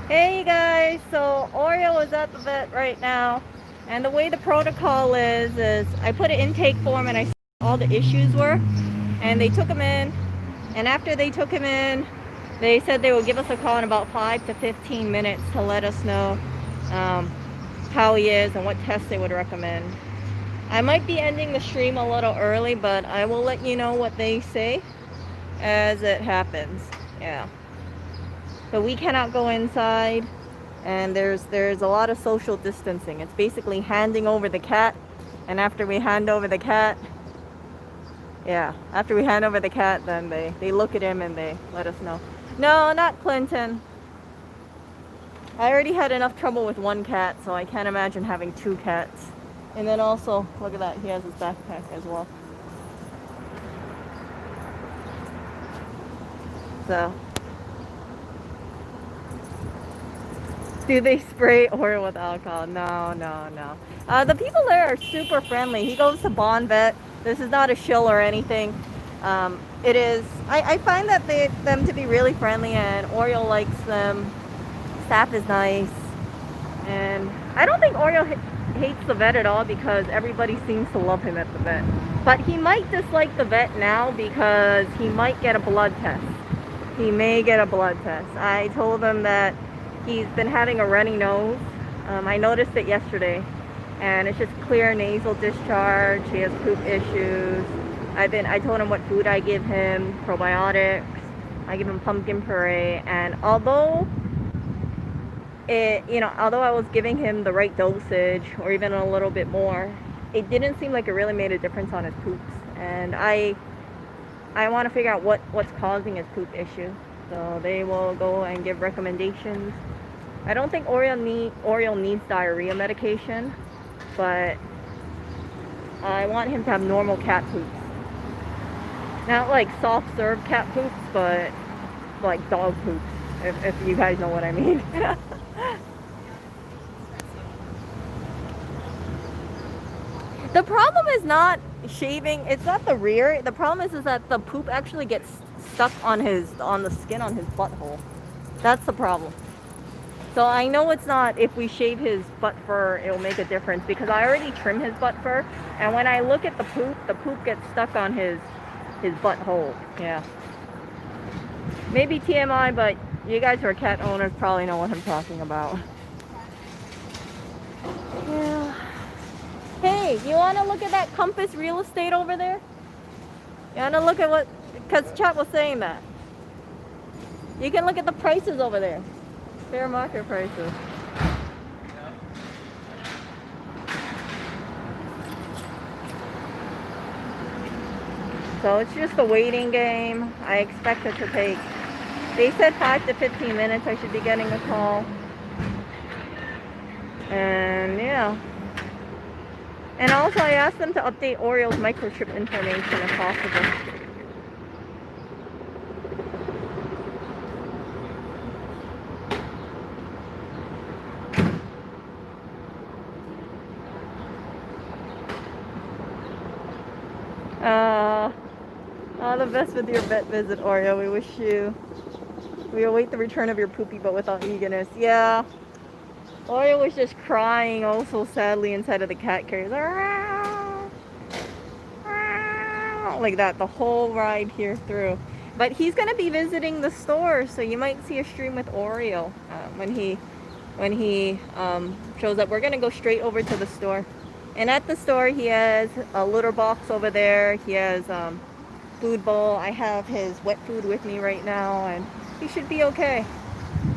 Hey guys, so Oreo is at the vet right now, and the way the protocol is I put an intake form and I said all the issues were, and they took him in, and after they took him in, they said they would give us a call in about 5 to 15 minutes to let us know um, how he is and what tests they would recommend. I might be ending the stream a little early, but I will let you know what they say as it happens. Yeah. So we cannot go inside, and there's a lot of social distancing. It's basically handing over the cat, and after we hand over the cat, yeah, after we hand over the cat, then they look at him and they let us know. No, not Clinton. I already had enough trouble with one cat, so I can't imagine having two cats. And then also, look at that, he has his backpack as well. So, do they spray Oreo with alcohol? No, no, no. The people there are super friendly. He goes to Bond Vet. This is not a shill or anything. It is. I find that them to be really friendly, and Oreo likes them. Staff is nice, and I don't think Oreo hates the vet at all because everybody seems to love him at the vet. But he might dislike the vet now because he might get a blood test. He may get a blood test. I told him that he's been having a runny nose. I noticed it yesterday, and it's just clear nasal discharge. He has poop issues. I told him what food I give him, probiotics. I give him pumpkin puree, and although although I was giving him the right dosage or even a little bit more, it didn't seem like it really made a difference on his poops. And I want to figure out what's causing his poop issue. So they will go and give recommendations. I don't think Oreo needs diarrhea medication, but I want him to have normal cat poops. Not like soft serve cat poops, but like dog poops, if you guys know what I mean. The problem is not shaving, it's not the rear. The problem is that the poop actually gets stuck on the skin on his butthole. That's the problem. So I know it's not, if we shave his butt fur, it'll make a difference because I already trim his butt fur, and when I look at the poop gets stuck on his butthole. Yeah. Maybe TMI, but you guys who are cat owners probably know what I'm talking about. Yeah. Hey, you want to look at that Compass real estate over there? You want to look at what, because Chat was saying that. You can look at the prices over there. Fair market prices. So it's just a waiting game. I expect it to take, they said 5 to 15 minutes I should be getting a call. And yeah. And also I asked them to update Oreo's microchip information if possible. All the best with your vet visit, Oreo. We await the return of your poopy but without eagerness. Yeah. Oreo was just crying oh so sadly inside of the cat carrier. Like that the whole ride here through. But he's going to be visiting the store, so you might see a stream with Oreo when he shows up. We're going to go straight over to the store. And at the store, he has a litter box over there. He has food bowl. I have his wet food with me right now, and he should be okay.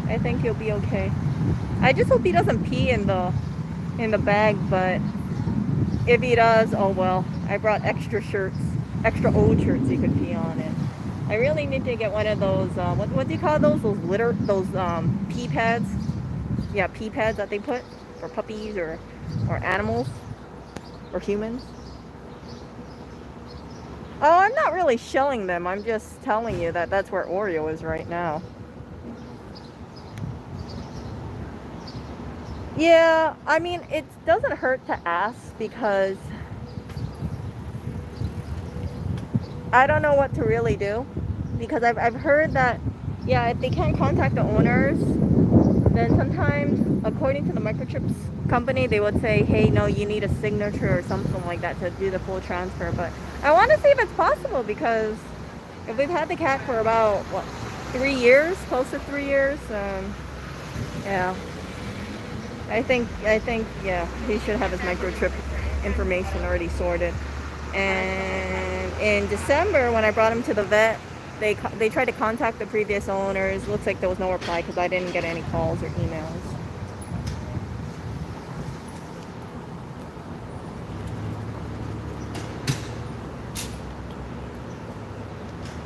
I think he'll be okay. I just hope he doesn't pee in the bag, but if he does, oh well. I brought extra shirts, extra old shirts he could pee on it. I really need to get one of those, what do you call those? Those pee pads? Yeah, pee pads that they put for puppies or animals. Or humans. Oh, I'm not really shilling them. I'm just telling you that that's where Oreo is right now. Yeah, I mean, it doesn't hurt to ask because I don't know what to really do. Because I've heard that, yeah, if they can't contact the owners, then according to the microchips company, they would say, hey, no, you need a signature or something like that to do the full transfer. But I want to see if it's possible, because if we've had the cat for about, what, 3 years, close to 3 years, yeah. I think, yeah, he should have his microchip information already sorted. And in December, when I brought him to the vet, they tried to contact the previous owners. Looks like there was no reply because I didn't get any calls or emails.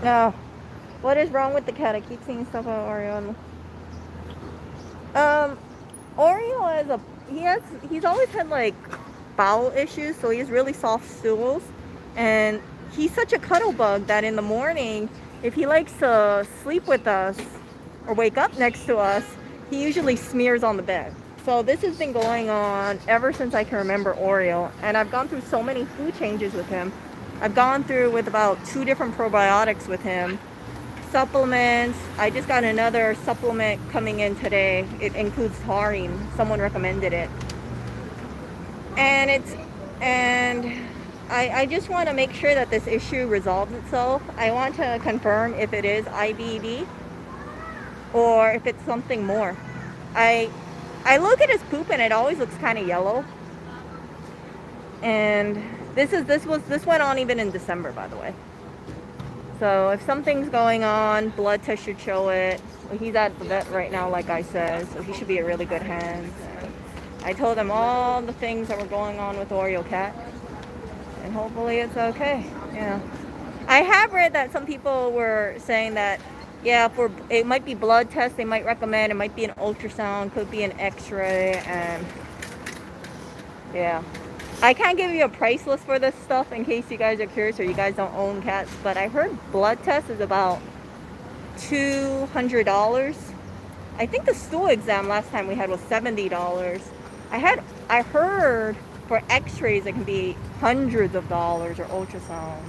Now, what is wrong with the cat? I keep seeing stuff about Oreo. Oreo he's always had like bowel issues, so he has really soft stools, and he's such a cuddle bug that in the morning, if he likes to sleep with us or wake up next to us, he usually smears on the bed. So this has been going on ever since I can remember Oreo, and I've gone through so many food changes with him. I've gone through with about 2 different probiotics with him. Supplements. I just got another supplement coming in today. It includes taurine. Someone recommended it. And I just want to make sure that this issue resolves itself. I want to confirm if it is IBD or if it's something more. I look at his poop and it always looks kind of yellow. And this went on even in December, by the way. So if something's going on, blood test should show it. He's at the vet right now, like I said, so he should be in really good hands. And I told him all the things that were going on with Oreo Cat, and hopefully it's okay. Yeah, I have read that some people were saying that, yeah, it might be blood tests they might recommend. It might be an ultrasound, could be an X-ray, and yeah. I can't give you a price list for this stuff in case you guys are curious or you guys don't own cats, but I heard blood test is about $200. I think the stool exam last time we had was $70. I heard for X-rays it can be hundreds of dollars, or ultrasound.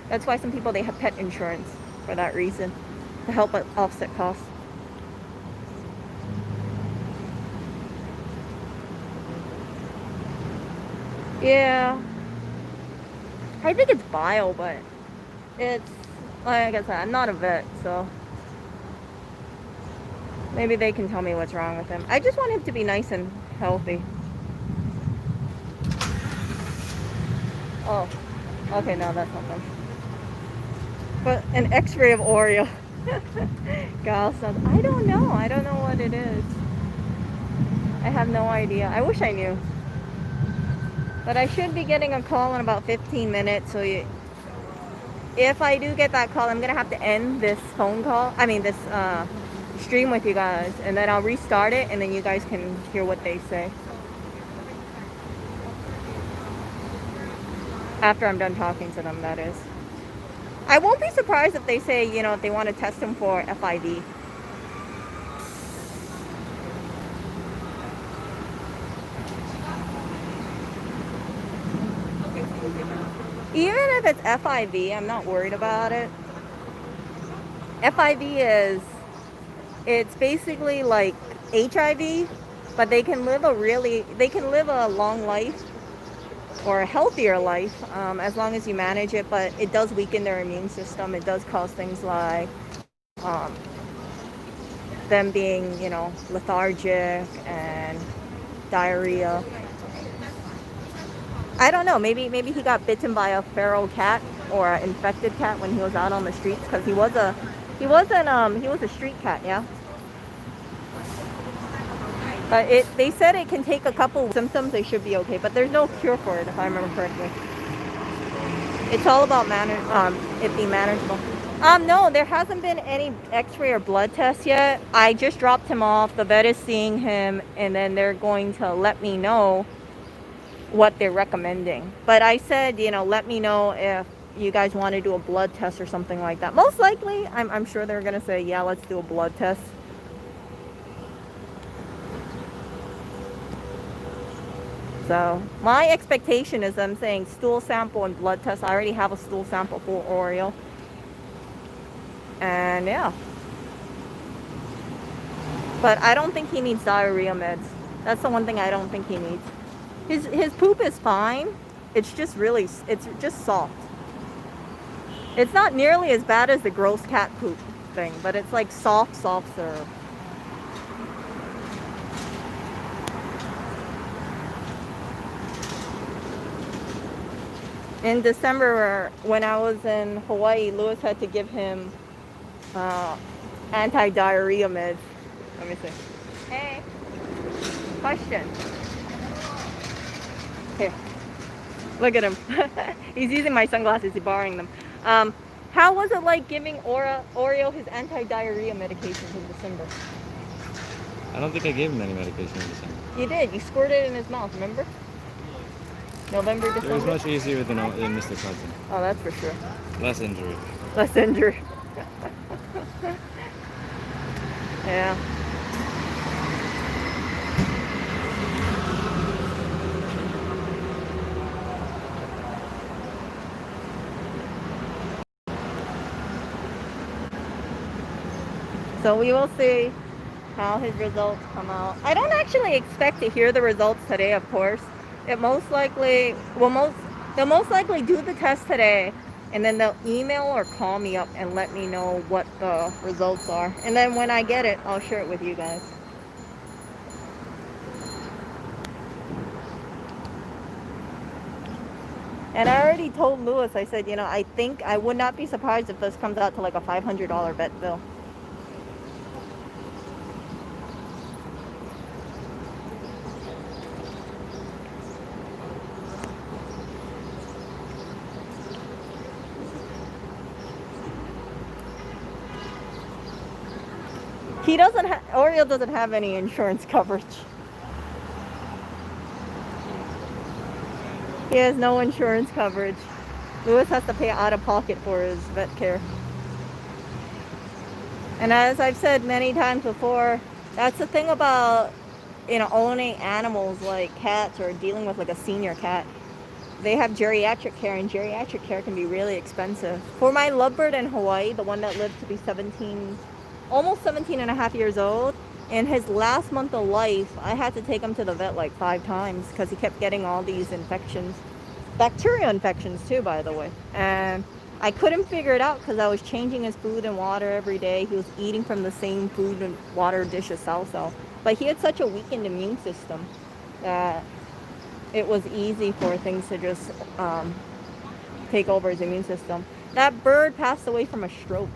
That's why some people, they have pet insurance for that reason, to help offset costs. Yeah, I think it's bile, but it's, like I said, I'm not a vet, so maybe they can tell me what's wrong with him. I just want him to be nice and healthy. Oh, okay, no, that's not them. But an X-ray of Oreo. Gallstones. I don't know what it is. I have no idea. I wish I knew. But I should be getting a call in about 15 minutes. So if I do get that call, I'm going to have to end this this stream with you guys. And then I'll restart it, and then you guys can hear what they say. After I'm done talking to them, that is. I won't be surprised if they say, if they want to test him for FIV. Even if it's FIV, I'm not worried about it. FIV it's basically like HIV, but they can live a long life, or a healthier life, as long as you manage it, but it does weaken their immune system. It does cause things like them being, lethargic and diarrhea. I don't know. Maybe he got bitten by a feral cat or an infected cat when he was out on the streets, because he was a street cat, yeah. But they said it can take a couple symptoms. They should be okay, but there's no cure for it, if I remember correctly. It's all about it being manageable. No, there hasn't been any X-ray or blood tests yet. I just dropped him off. The vet is seeing him, and then they're going to let me know what they're recommending. But I said, let me know if you guys want to do a blood test or something like that. Most likely, I'm sure they're going to say, yeah, let's do a blood test. So my expectation is them saying stool sample and blood test. I already have a stool sample for Oreo. And yeah. But I don't think he needs diarrhea meds. That's the one thing I don't think he needs. His poop is fine. It's just really, it's just soft. It's not nearly as bad as the gross cat poop thing, but it's like soft serve. In December, when I was in Hawaii, Lewis had to give him anti-diarrhea meds. Let me see. Hey, question. Here, look at him. He's using my sunglasses. He's borrowing them. How was it like giving Oreo his anti-diarrhea medications in December? I don't think I gave him any medication in December. You did. You squirted it in his mouth, remember? November, December? It was much easier than Mr. Clinton. Oh, that's for sure. Less injury. Less injury. Yeah. So we will see how his results come out. I don't actually expect to hear the results today, of course. It most likely they'll most likely do the test today, and then they'll email or call me up and let me know what the results are. And then when I get it, I'll share it with you guys. And I already told Lewis, I said, I think I would not be surprised if this comes out to like a $500 vet bill. Oreo doesn't have any insurance coverage. He has no insurance coverage. Lewis has to pay out of pocket for his vet care. And as I've said many times before, that's the thing about, owning animals like cats or dealing with like a senior cat. They have geriatric care, and geriatric care can be really expensive. For my lovebird in Hawaii, the one that lived to be almost 17 and a half years old, in his last month of life, I had to take him to the vet like 5 times because he kept getting all these infections. Bacteria infections too, by the way. And I couldn't figure it out because I was changing his food and water every day. He was eating from the same food and water dish as Salso. But he had such a weakened immune system that it was easy for things to just take over his immune system. That bird passed away from a stroke,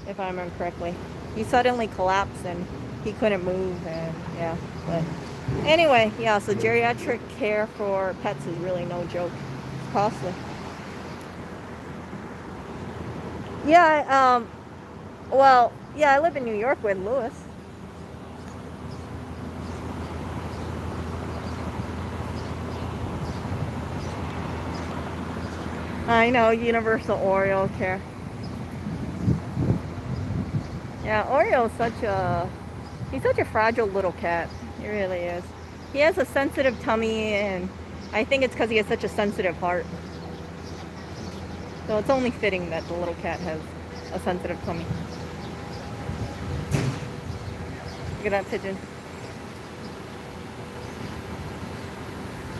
if I remember correctly. He suddenly collapsed and he couldn't move, and yeah. But anyway, yeah, so geriatric care for pets is really no joke. It's costly. Yeah, I live in New York with Lewis. I know, universal Oreo care. Yeah, Oreo is he's such a fragile little cat. He really is. He has a sensitive tummy, and I think it's because he has such a sensitive heart. So it's only fitting that the little cat has a sensitive tummy. Look at that pigeon.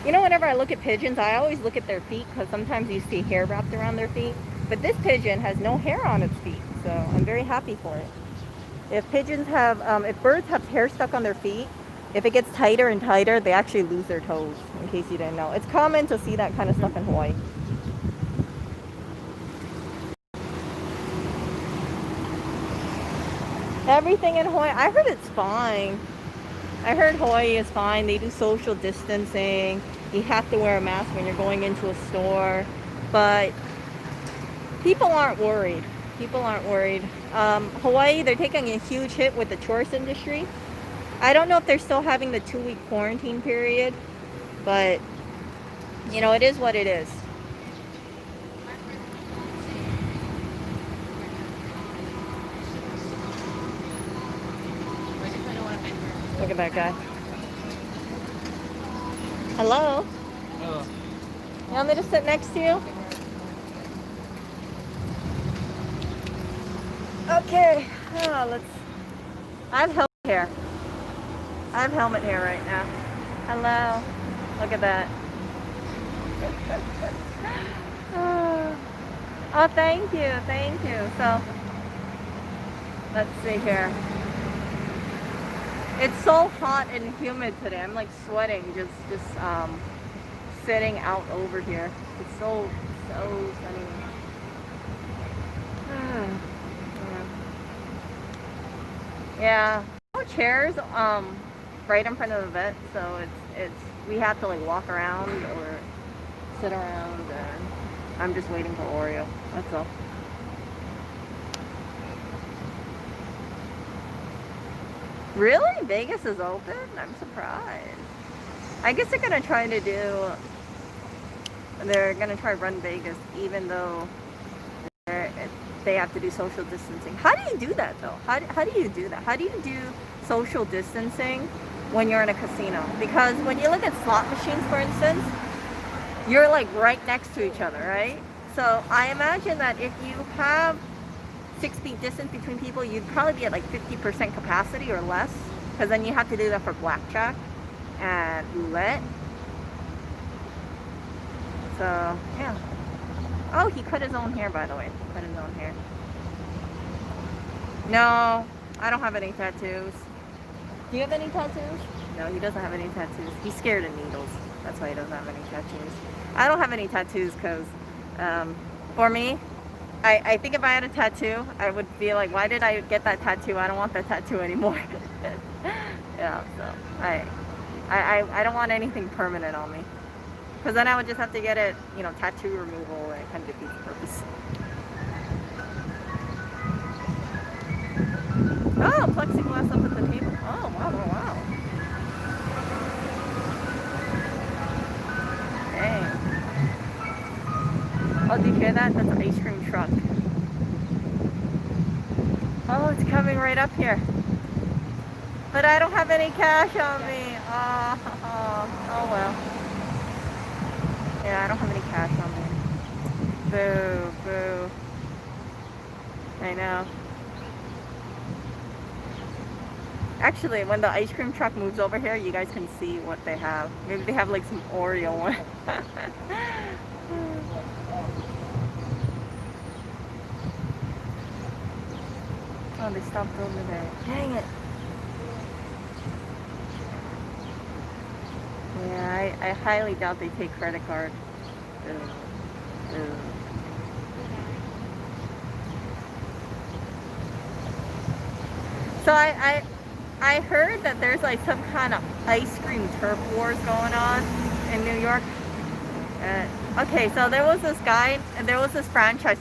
Whenever I look at pigeons, I always look at their feet because sometimes you see hair wrapped around their feet. But this pigeon has no hair on its feet, so I'm very happy for it. If birds have hair stuck on their feet, if it gets tighter and tighter, they actually lose their toes, in case you didn't know. It's common to see that kind of stuff in Hawaii. Everything in Hawaii, I heard it's fine. I heard Hawaii is fine. They do social distancing. You have to wear a mask when you're going into a store. But people aren't worried. Hawaii, they're taking a huge hit with the tourist industry. I don't know if they're still having the 2-week quarantine period, but it is what it is. Look at that guy. Hello? Hello. You want me to sit next to you? Okay. I have health care. I have helmet hair right now. Hello. Look at that. Oh, thank you. Thank you. So, let's see here. It's so hot and humid today. I'm like sweating just sitting out over here. It's so sunny. Yeah. No chairs right in front of the vet, so it's we have to like walk around or sit around, and I'm just waiting for Oreo. That's all. Really? Vegas is open? I'm surprised. I guess they're gonna try to run Vegas even though they have to do social distancing. How do you do that though? How do you do that? How do you do social distancing when you're in a casino? Because when you look at slot machines, for instance, you're like right next to each other, right? So I imagine that if you have 6 feet distance between people, you'd probably be at like 50% capacity or less, because then you have to do that for blackjack and roulette. So yeah. Oh, he cut his own hair, by the way. Cut his own hair. No, I don't have any tattoos. Do you have any tattoos? No, he doesn't have any tattoos. He's scared of needles. That's why he doesn't have any tattoos. I don't have any tattoos because for me, I think if I had a tattoo, I would be like, why did I get that tattoo? I don't want that tattoo anymore. Yeah, so I don't want anything permanent on me. Because then I would just have to get it, tattoo removal, and it kind of defeats the purpose. Oh, plexiglass up at the table. Oh, wow, wow, wow. Dang. Oh, do you hear that? That's an ice cream truck. Oh, it's coming right up here. But I don't have any cash on me. Oh well. Yeah, I don't have any cash on me. Boo, boo. I know. Actually, when the ice cream truck moves over here, you guys can see what they have. Maybe they have like some Oreo one. Oh, they stopped over there. Dang it. Yeah, I highly doubt they take credit card. Ugh. Ugh. So I heard that there's like some kind of ice cream turf wars going on in New York. Okay, so there was this guy, and there was this franchise.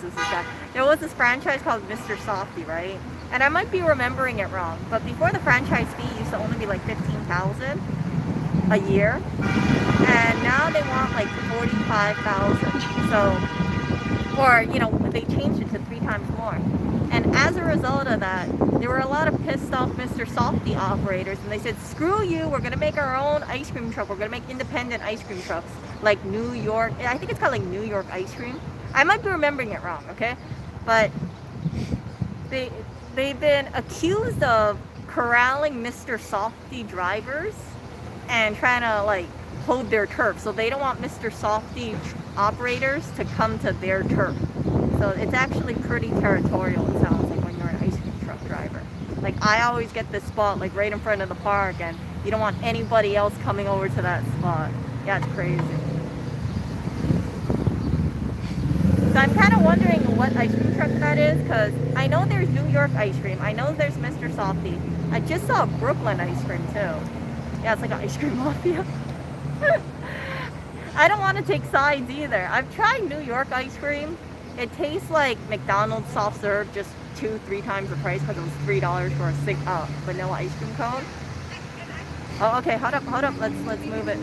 There was this franchise called Mr. Softy, right? And I might be remembering it wrong, but before the franchise fee used to only be like 15,000 a year, and now they want like 45,000. So, or they changed it to 3 times more. And as a result of that, there were a lot of pissed off Mr. Softy operators, and they said, "Screw you! We're gonna make our own ice cream truck. We're gonna make independent ice cream trucks, like New York. I think it's called like New York Ice Cream. I might be remembering it wrong, okay? But they've been accused of corralling Mr. Softy drivers and trying to like hold their turf. So they don't want Mr. Softy operators to come to their turf. So it's actually pretty territorial, it sounds like, when you're an ice cream truck driver. Like, I always get this spot like right in front of the park, and you don't want anybody else coming over to that spot. Yeah, it's crazy. So I'm kind of wondering what ice cream truck that is, because I know there's New York ice cream. I know there's Mr. Softy. I just saw Brooklyn ice cream too. Yeah, it's like an ice cream mafia. I don't want to take sides either. I've tried New York ice cream. It tastes like McDonald's soft serve, just 2-3 times the price, because it was $3 for a vanilla ice cream cone. Oh, okay, hold up. Let's move it.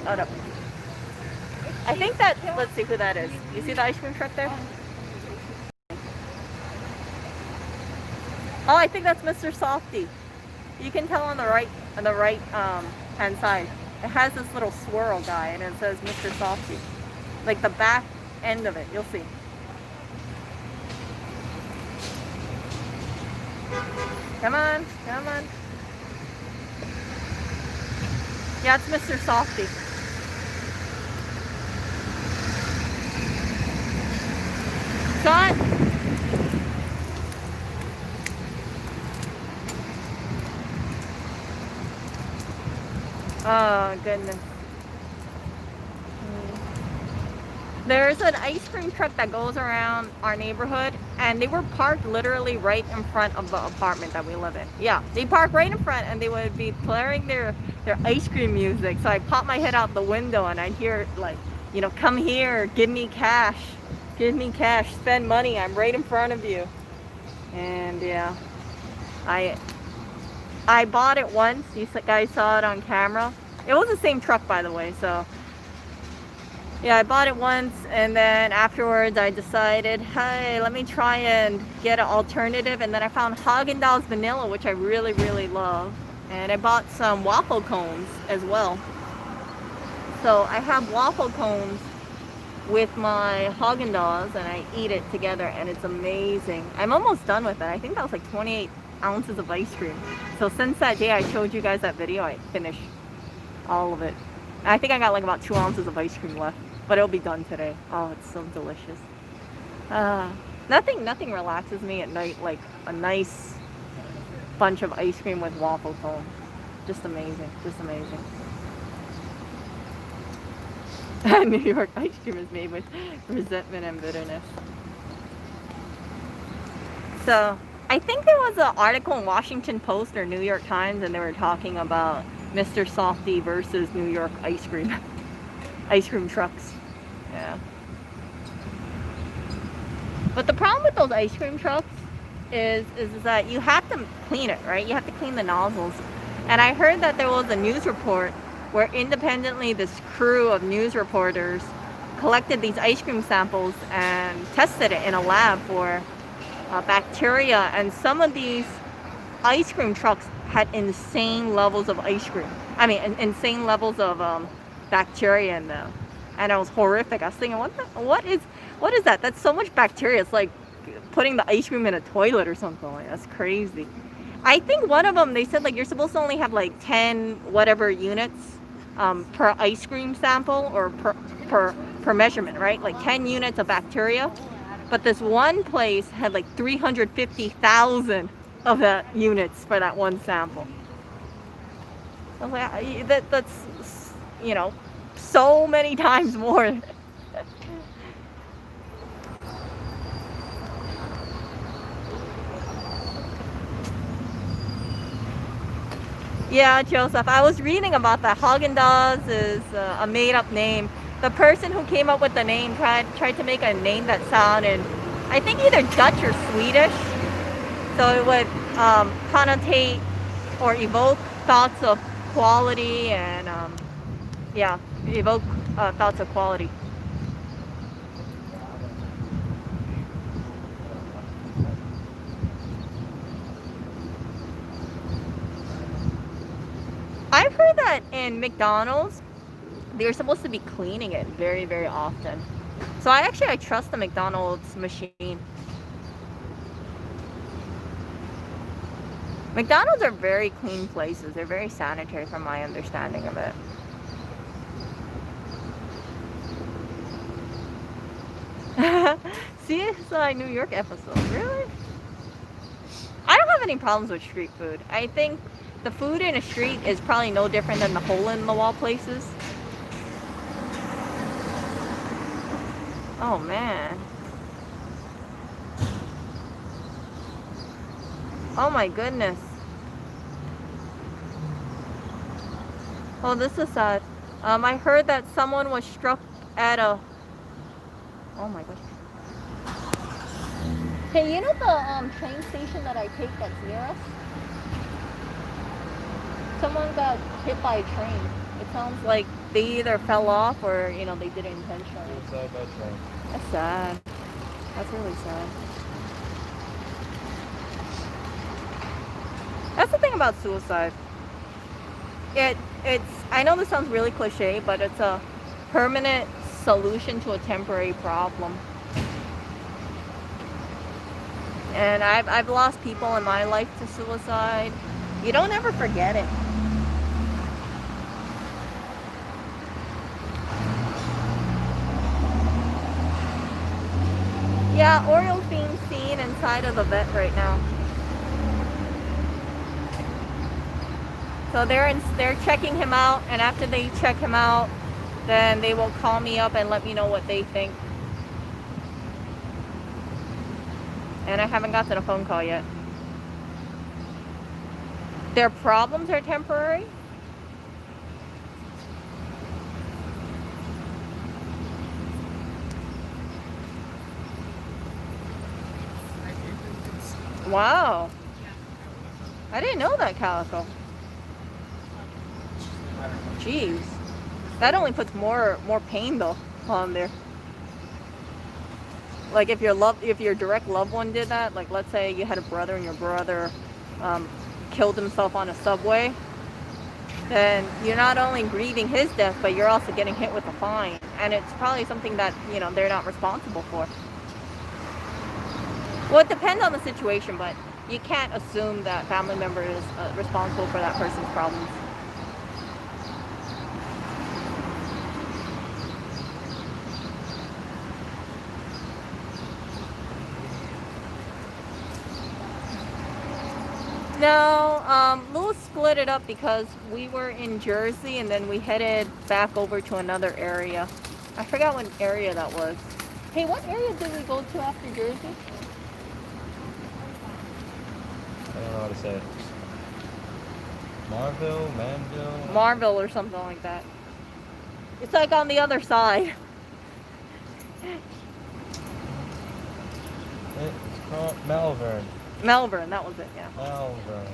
Hold up. I think that, let's see who that is. You see the ice cream truck there? Oh, I think that's Mr. Softy. You can tell on the right hand side. It has this little swirl guy, and it says Mr. Softy. Like the back end of it, you'll see. Come on. Yeah, it's Mr. Softy. Shot. Oh, goodness. There's an ice cream truck that goes around our neighborhood, and they were parked literally right in front of the apartment that we live in. Yeah, they park right in front, and they would be blaring their ice cream music. So I pop my head out the window, and I'd hear like, you know, come here, give me cash, spend money. I'm right in front of you. And yeah, I I bought it once. You guys saw it on camera. It was the same truck, by the way. So yeah, I bought it once, and then afterwards I decided, hey, let me try and get an alternative. And then I found Haagen-Dazs vanilla, which I really, really love. And I bought some waffle cones as well. So I have waffle cones with my Haagen-Dazs, and I eat it together, and it's amazing. I'm almost done with it. I think that was like 28 ounces of ice cream. So since that day I showed you guys that video, I finished all of it. I think I got like about 2 ounces of ice cream left, but it'll be done today. Oh, it's so delicious. Nothing relaxes me at night like a nice bunch of ice cream with waffle cone. Just amazing, just amazing. New York ice cream is made with resentment and bitterness. So I think there was an article in Washington Post or New York Times, and they were talking about Mr. Softy versus New York ice cream trucks. Yeah. But the problem with those ice cream trucks is that you have to clean it, right? You have to clean the nozzles. And I heard that there was a news report where independently this crew of news reporters collected these ice cream samples and tested it in a lab for bacteria. And some of these ice cream trucks had insane levels of ice cream. I mean, insane levels of bacteria in them. And it was horrific. I was thinking, what is that? That's so much bacteria. It's like putting the ice cream in a toilet or something. Like, that's crazy. I think one of them, they said like you're supposed to only have like 10 whatever units per ice cream sample, or per measurement, right? Like 10 units of bacteria. But this one place had like 350,000 of that units for that one sample. I was like, that's, you know, so many times more. Yeah, Joseph, I was reading about that. Haagen-Dazs is a made-up name. The person who came up with the name tried to make a name that sounded, I think, either Dutch or Swedish. So it would connotate or evoke thoughts of quality, and yeah, evoke thoughts of quality. I've heard that in McDonald's, they're supposed to be cleaning it very, very often. So I trust the McDonald's machine. McDonald's are very clean places. They're very sanitary from my understanding of it. CSI New York episode, really? I don't have any problems with street food. I think the food in a street is probably no different than the hole in the wall places. Oh man. Oh my goodness. Oh, this is sad. I heard that someone was struck at a... Oh my gosh. Hey, you know the train station that I take that's near us? Someone got hit by a train. It sounds like they either fell off or, you know, they did it intentionally. Suicide by train. That's sad. That's really sad. That's the thing about suicide. It's, I know this sounds really cliche, but it's a permanent solution to a temporary problem. And I've lost people in my life to suicide. You don't ever forget it. Yeah, Oreo's being seen inside of the vet right now. So they're checking him out, and after they check him out, then they will call me up and let me know what they think. And I haven't gotten a phone call yet. Their problems are temporary. Wow. I didn't know that, Calico. Jeez. That only puts more pain though on there. Like if your direct loved one did that, like let's say you had a brother and your brother killed himself on a subway, then you're not only grieving his death, but you're also getting hit with a fine. And it's probably something that, they're not responsible for. Well, it depends on the situation, but you can't assume that family member is responsible for that person's problems. No, Lou split it up because we were in Jersey and then we headed back over to another area. I forgot what area that was. Hey, what area did we go to after Jersey? I don't know how to say it. Marville, Manville? Marville or something like that. It's like on the other side. It's called Malvern. Melbourne, that was it, yeah. Malvern.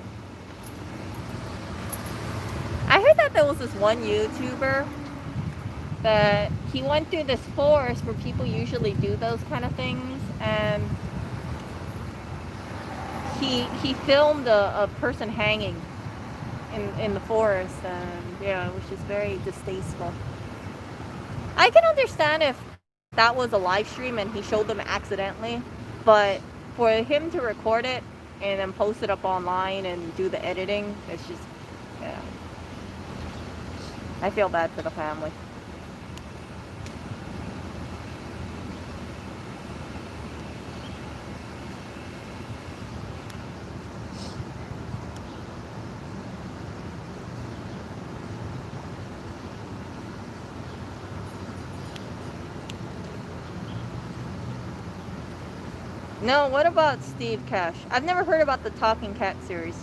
I heard that there was this one YouTuber that he went through this forest where people usually do those kind of things, and he filmed a person hanging in the forest, and yeah, it was just very distasteful. I can understand if that was a live stream and he showed them accidentally, but for him to record it and then post it up online and do the editing, it's just, yeah. I feel bad for the family. No, what about Steve Cash? I've never heard about the Talking Cat series.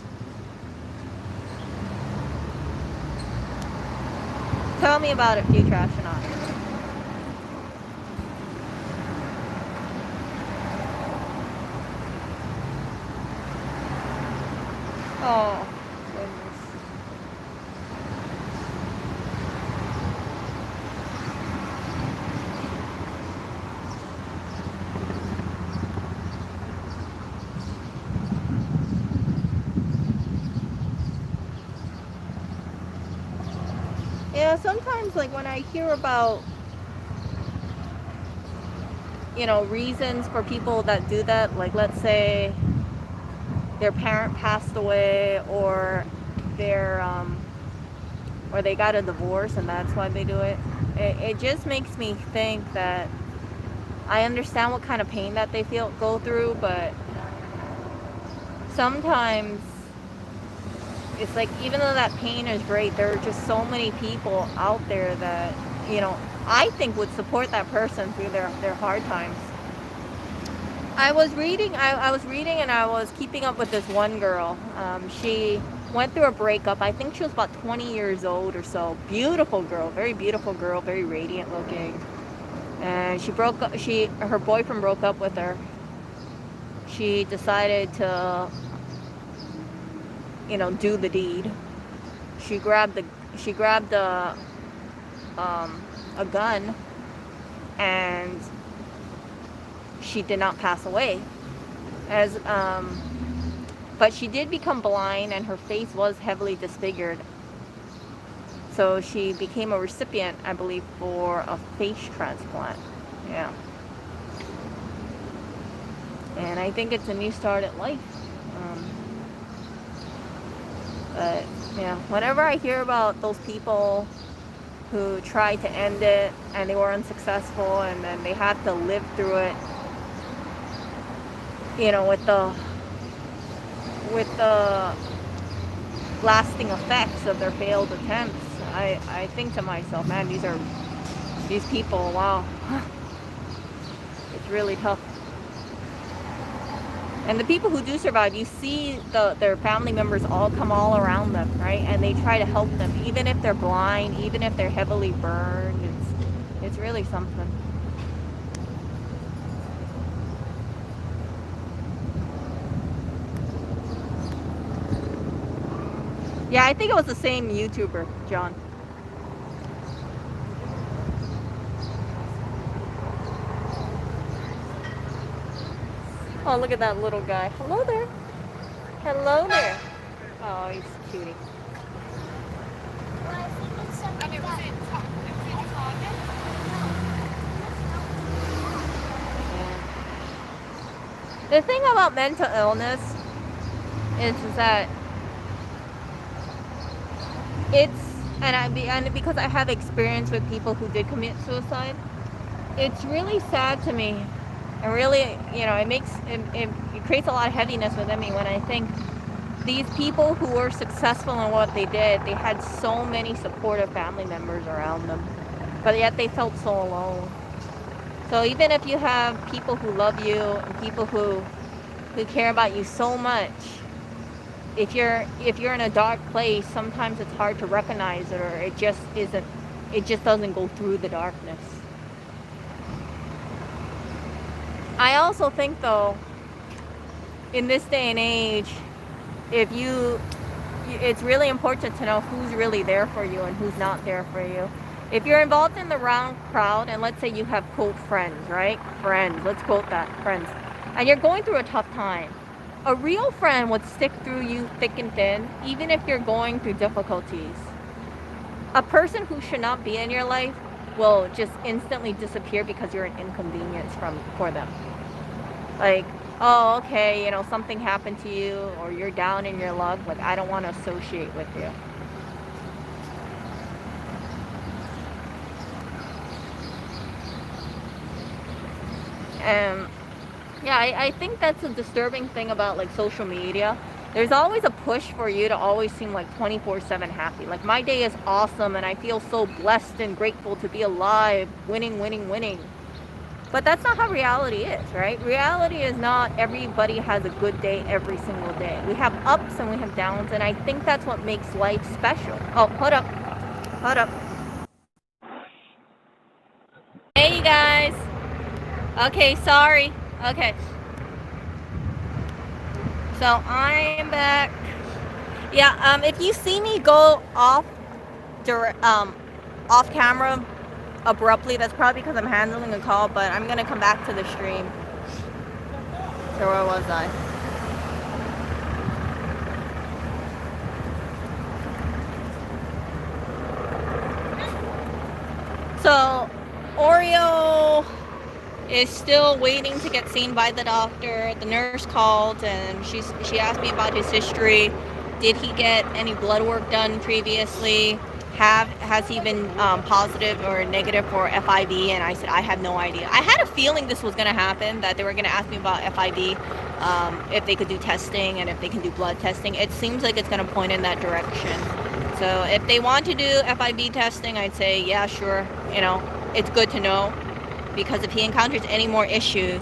Tell me about it, if you trash or not. Oh, goodness. Yeah, sometimes like when I hear about, reasons for people that do that, like let's say their parent passed away or or they got a divorce and that's why they do it. It just makes me think that I understand what kind of pain that they go through, but sometimes it's like even though that pain is great, there are just so many people out there that, I think would support that person through their hard times. I was reading and I was keeping up with this one girl. She went through a breakup. I think she was about 20 years old or so. Beautiful girl, very radiant looking. And her boyfriend broke up with her. She decided to, do the deed. She grabbed a gun, and she did not pass away. But she did become blind, and her face was heavily disfigured. So she became a recipient, I believe, for a face transplant. Yeah. And I think it's a new start at life. But yeah, whenever I hear about those people who tried to end it and they were unsuccessful and then they had to live through it, you know, with the lasting effects of their failed attempts, I think to myself, man, these people, wow, it's really tough. And the people who do survive, you see their family members all come all around them, right? And they try to help them, even if they're blind, even if they're heavily burned. It's really something. Yeah, I think it was the same YouTuber, John. Oh, look at that little guy. Hello there. Hello there. Oh, he's a cutie. The thing about mental illness is that it's, and because I have experience with people who did commit suicide, it's really sad to me. And really, you know, it creates a lot of heaviness within me when I think these people who were successful in what they did, they had so many supportive family members around them, but yet they felt so alone. So even if you have people who love you and people who care about you so much, if you're in a dark place, sometimes it's hard to recognize it, or it just doesn't go through the darkness. I also think, though, in this day and age, it's really important to know who's really there for you and who's not there for you. If you're involved in the wrong crowd, and let's say you have, quote, friends, right? Friends, let's quote that, friends. And you're going through a tough time. A real friend would stick through you thick and thin, even if you're going through difficulties. A person who should not be in your life will just instantly disappear because you're an inconvenience for them. Like, oh, okay, you know, something happened to you, or you're down in your luck, like, I don't want to associate with you. Yeah, I think that's a disturbing thing about, like, social media. There's always a push for you to always seem like 24/7 happy. Like, my day is awesome and I feel so blessed and grateful to be alive, winning, winning, winning. But that's not how reality is, right? Reality is not everybody has a good day every single day. We have ups and we have downs, and I think that's what makes life special. Oh, hold up. Hold up. Hey, you guys. Okay, sorry. Okay. So I'm back. Yeah, if you see me go off camera abruptly, that's probably because I'm handling a call, but I'm gonna come back to the stream. So where was I? So Oreo is still waiting to get seen by the doctor. The nurse called and she asked me about his history. Did he get any blood work done previously? Has he been positive or negative for FIV? And I said, I have no idea. I had a feeling this was going to happen, that they were going to ask me about FIV, if they could do testing and if they can do blood testing. It seems like it's going to point in that direction. So if they want to do FIV testing, I'd say, yeah, sure. You know, it's good to know, because if he encounters any more issues,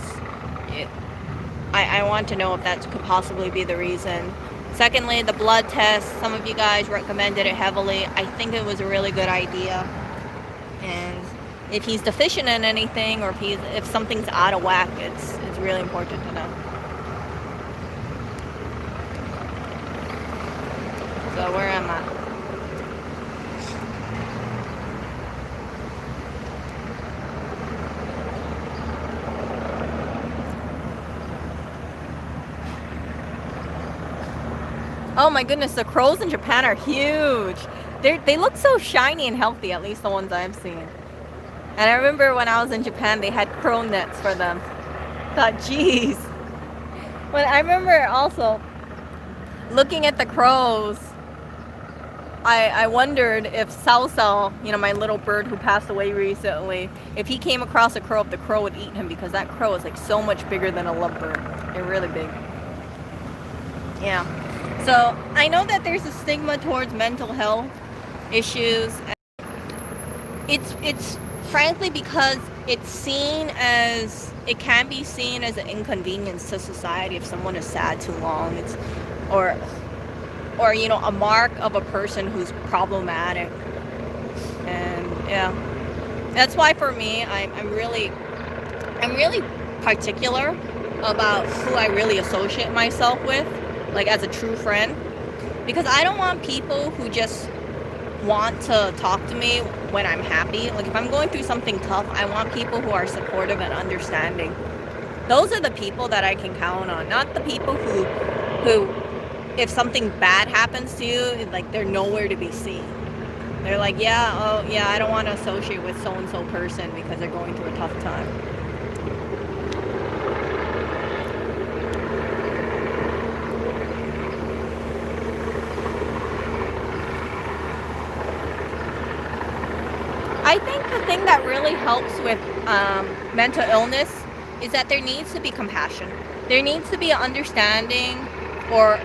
I want to know if that could possibly be the reason. Secondly, the blood test, some of you guys recommended it heavily. I think it was a really good idea. And if he's deficient in anything, or if something's out of whack, it's really important to know. So where am I? Oh my goodness, the crows in Japan are huge. They look so shiny and healthy, at least the ones I've seen. And I remember when I was in Japan, they had crow nets for them. Thought, geez. But I remember also looking at the crows, I wondered if Sao, you know, my little bird who passed away recently, if he came across a crow, if the crow would eat him, because that crow is like so much bigger than a lovebird. They're really big. Yeah. So I know that there's a stigma towards mental health issues. It's frankly because it can be seen as an inconvenience to society if someone is sad too long. It's or a mark of a person who's problematic. And yeah, that's why for me, I'm really particular about who I really associate myself with, like as a true friend, because I don't want people who just want to talk to me when I'm happy. Like if I'm going through something tough, I want people who are supportive and understanding. Those are the people that I can count on, not the people who if something bad happens to you, like they're nowhere to be seen. They're like, yeah, oh yeah, I don't want to associate with so and so person because they're going through a tough time. I think the thing that really helps with mental illness is that there needs to be compassion. There needs to be an understanding, or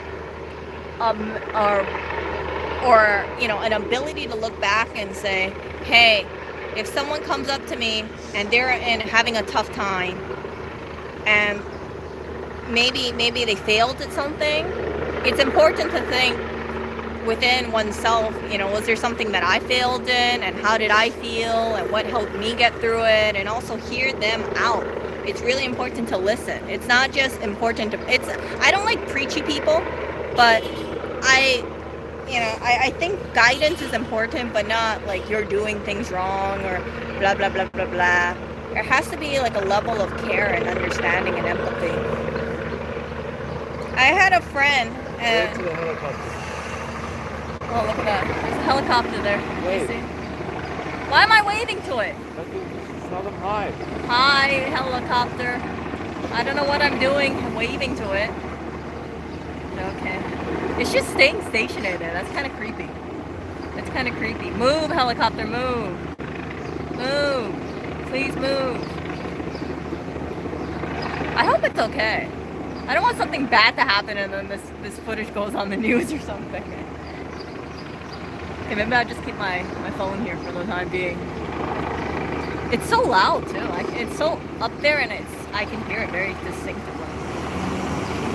an ability to look back and say, hey, if someone comes up to me and they're having a tough time, and maybe they failed at something, it's important to think within oneself, was there something that I failed in, and how did I feel, and what helped me get through it, and also hear them out. It's really important to listen. It's not just important to, I don't like preachy people, but I think guidance is important, but not like you're doing things wrong or blah, blah, blah, blah, blah. There has to be like a level of care and understanding and empathy. I had a friend and... Wait to the helicopter. Oh, look at that. There's a helicopter there. Wait. You see? Why am I waving to it? Tell them hi. Hi, helicopter. I don't know what I'm doing. I'm waving to it. Okay. It's just staying stationary there. That's kind of creepy. That's kind of creepy. Move, helicopter, move. Move. Please move. I hope it's okay. I don't want something bad to happen and then this footage goes on the news or something. Okay, maybe I'll just keep my phone here for the time being. It's so loud too. It's so up there and I can hear it very distinctively.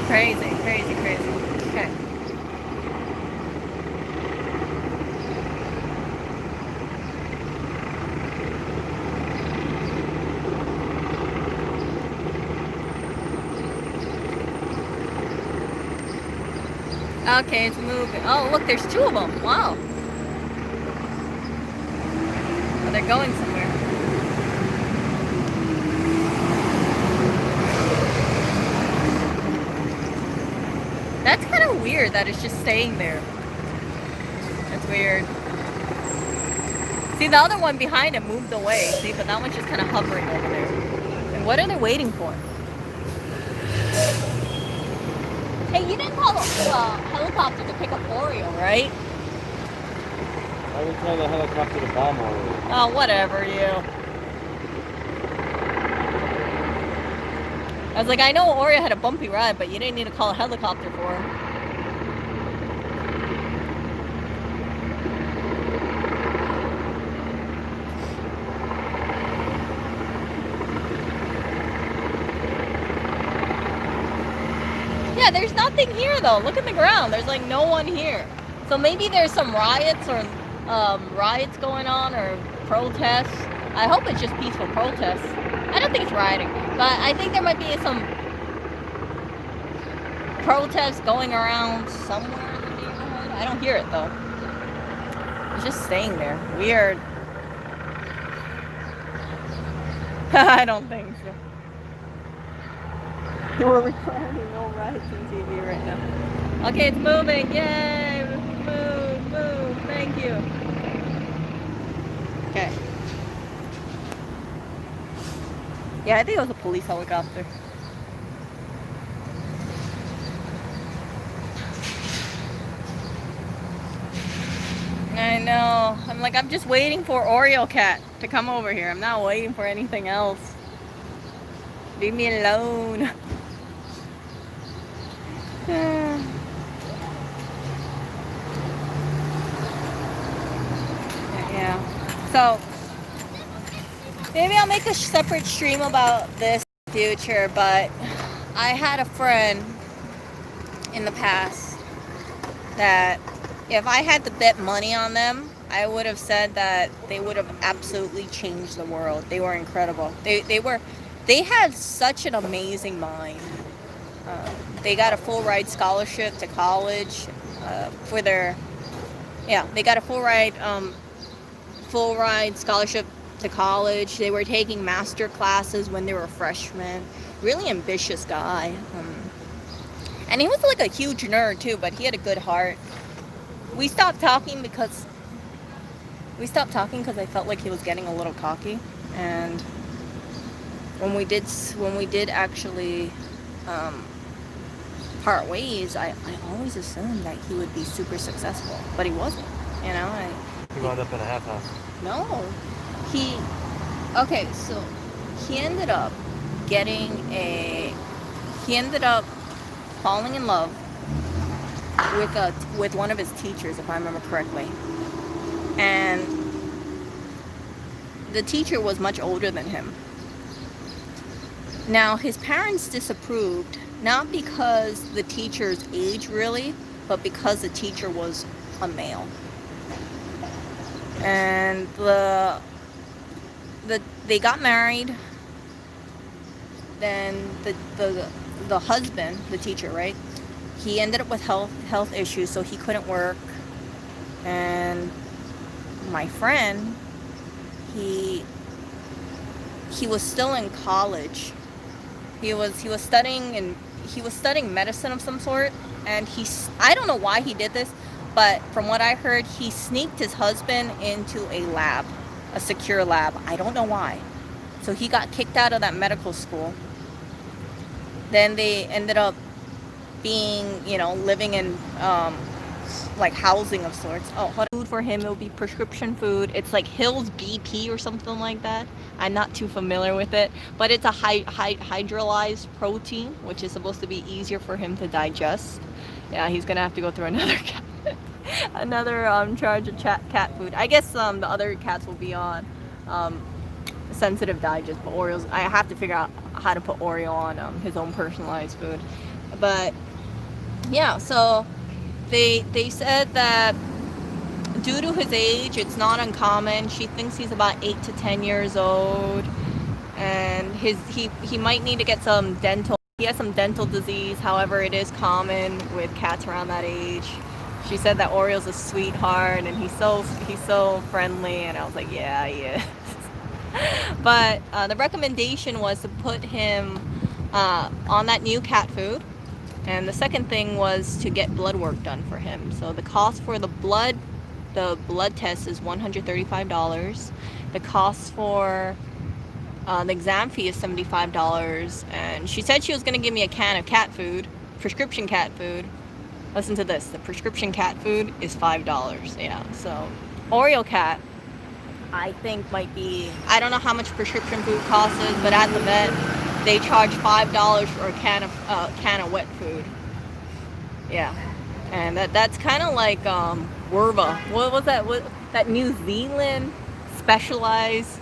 Crazy, crazy, crazy. Okay. Okay, it's moving. Oh, look, there's two of them. Wow. Oh, they're going somewhere. That's kind of weird that it's just staying there. That's weird. See, the other one behind it moved away. See, but that one's just kind of hovering over there. And what are they waiting for? Hey, you didn't call the helicopter to pick up Oreo, right? I would tell the helicopter to bomb Oreo. Oh, whatever, you. I was like, I know Oreo had a bumpy ride, but you didn't need to call a helicopter for him. Yeah, there's nothing here though. Look at the ground. There's like no one here. So maybe there's some riots or riots going on or protests. I hope it's just peaceful protests. I don't think it's rioting, but I think there might be some protests going around somewhere in the neighborhood. I don't hear it though. It's just staying there. Weird. I don't think so. We're recording no riots on TV right now. Okay, it's moving. Yay! Move, move. Thank you. Okay. Yeah, I think it was a police helicopter. I know. I'm just waiting for Oreo Cat to come over here. I'm not waiting for anything else. Leave me alone. Yeah. So maybe I'll make a separate stream about this in the future, but I had a friend in the past that if I had to bet money on them, I would have said that they would have absolutely changed the world. They were incredible. They had such an amazing mind. They got a full ride scholarship to college for their, yeah, they got a full ride scholarship to college. They were taking master classes when they were freshmen. Really ambitious guy. And he was like a huge nerd too, but he had a good heart. We stopped talking because I felt like he was getting a little cocky. And when we did actually part ways, I always assumed that he would be super successful, but he wasn't. You know, He wound up in a half house. no, okay, so he ended up falling in love with one of his teachers, if I remember correctly. And the teacher was much older than him. Now, his parents disapproved, not because the teacher's age really, but because the teacher was a male. And they got married. Then the husband, the teacher, right? He ended up with health issues, so he couldn't work. And my friend, he was still in college. He was studying medicine of some sort, and I don't know why he did this, but from what I heard, he sneaked his husband into a lab, a secure lab. I don't know why. So he got kicked out of that medical school. Then they ended up being, living in like housing of sorts. Oh, food for him, it would be prescription food. It's like Hill's BP or something like that. I'm not too familiar with it, but it's a hydrolyzed protein, which is supposed to be easier for him to digest. Yeah, he's gonna have to go through another charge of cat food. I guess the other cats will be on sensitive digest, but Oreo's, I have to figure out how to put Oreo on his own personalized food. But yeah, so they said that due to his age, it's not uncommon. She thinks he's about 8 to 10 years old, and he might need to get some dental. He has some dental disease. However, it is common with cats around that age. She said that Oreo's a sweetheart, and he's so friendly, and I was like, yeah, he is. But the recommendation was to put him on that new cat food. And the second thing was to get blood work done for him. So the cost for the blood test is $135. The cost for the exam fee is $75. And she said she was going to give me a can of cat food, prescription cat food. Listen to this. The prescription cat food is $5. Yeah, so Oreo cat, I think might be, I don't know how much prescription food costs, but at the vet, they charge $5 for a can of wet food. Yeah, and that's kind of like Werba. What was that? What that New Zealand specialized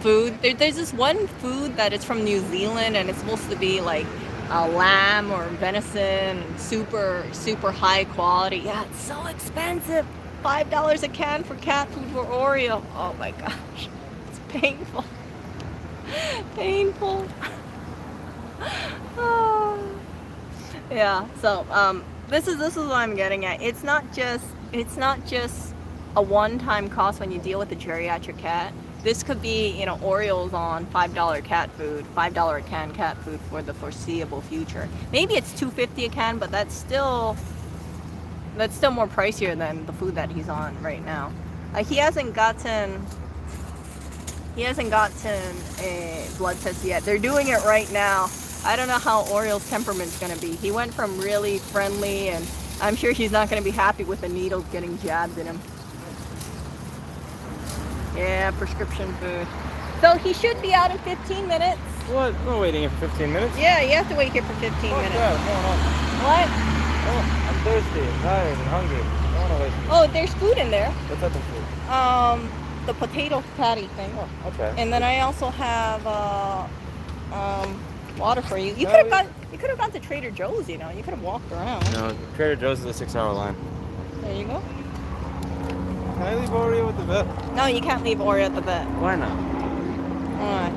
food? There's this one food that is from New Zealand, and it's supposed to be like lamb or venison, super high quality. Yeah, it's so expensive. $5 a can for cat food for Oreo. Oh my gosh, it's painful. Painful. Oh. Yeah, so this is what I'm getting at. It's not just a one-time cost when you deal with a geriatric cat. This could be, Oreos on $5 cat food, $5 a can cat food for the foreseeable future. Maybe it's $2.50 a can, but that's still more pricier than the food that he's on right now. He hasn't gotten a blood test yet. They're doing it right now. I don't know how Oreo's temperament's gonna be. He went from really friendly, and I'm sure he's not gonna be happy with the needles getting jabbed in him. Yeah, prescription food. So he should be out in 15 minutes. What? I'm waiting here for 15 minutes. Yeah, you have to wait here for 15 Fuck minutes. that, I'm going home. What? Oh, I'm thirsty and tired and hungry. I don't want to waste. Oh, there's food in there. What type of food? The potato patty thing. Oh, okay. And then I also have water for you. You No, could have gone to Trader Joe's, you know. You could have walked around. No, Trader Joe's is a 6-hour line. There you go. Can I leave Oreo with the vet? No, you can't leave Oreo at the vet. Why not? Why?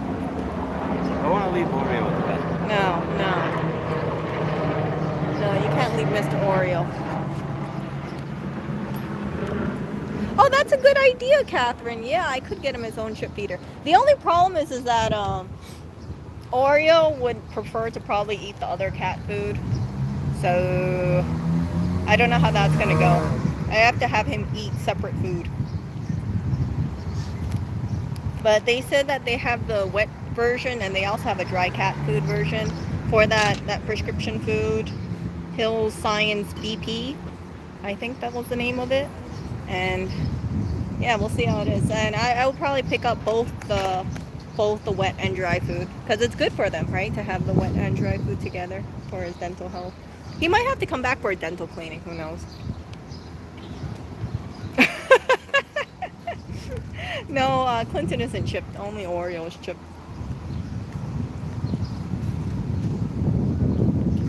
I want to leave Oreo with the vet. No. No, you can't leave Mr. Oreo. Oh, that's a good idea, Catherine. Yeah, I could get him his own chip feeder. The only problem is that Oreo would prefer to probably eat the other cat food. So I don't know how that's gonna go. I have to have him eat separate food. But they said that they have the wet version and they also have a dry cat food version for that prescription food. Hills Science BP. I think that was the name of it. And yeah, we'll see how it is. And I will probably pick up both the wet and dry food because it's good for them, right? To have the wet and dry food together for his dental health. He might have to come back for a dental cleaning. Who knows? No, Clinton isn't chipped. Only Oreo is chipped.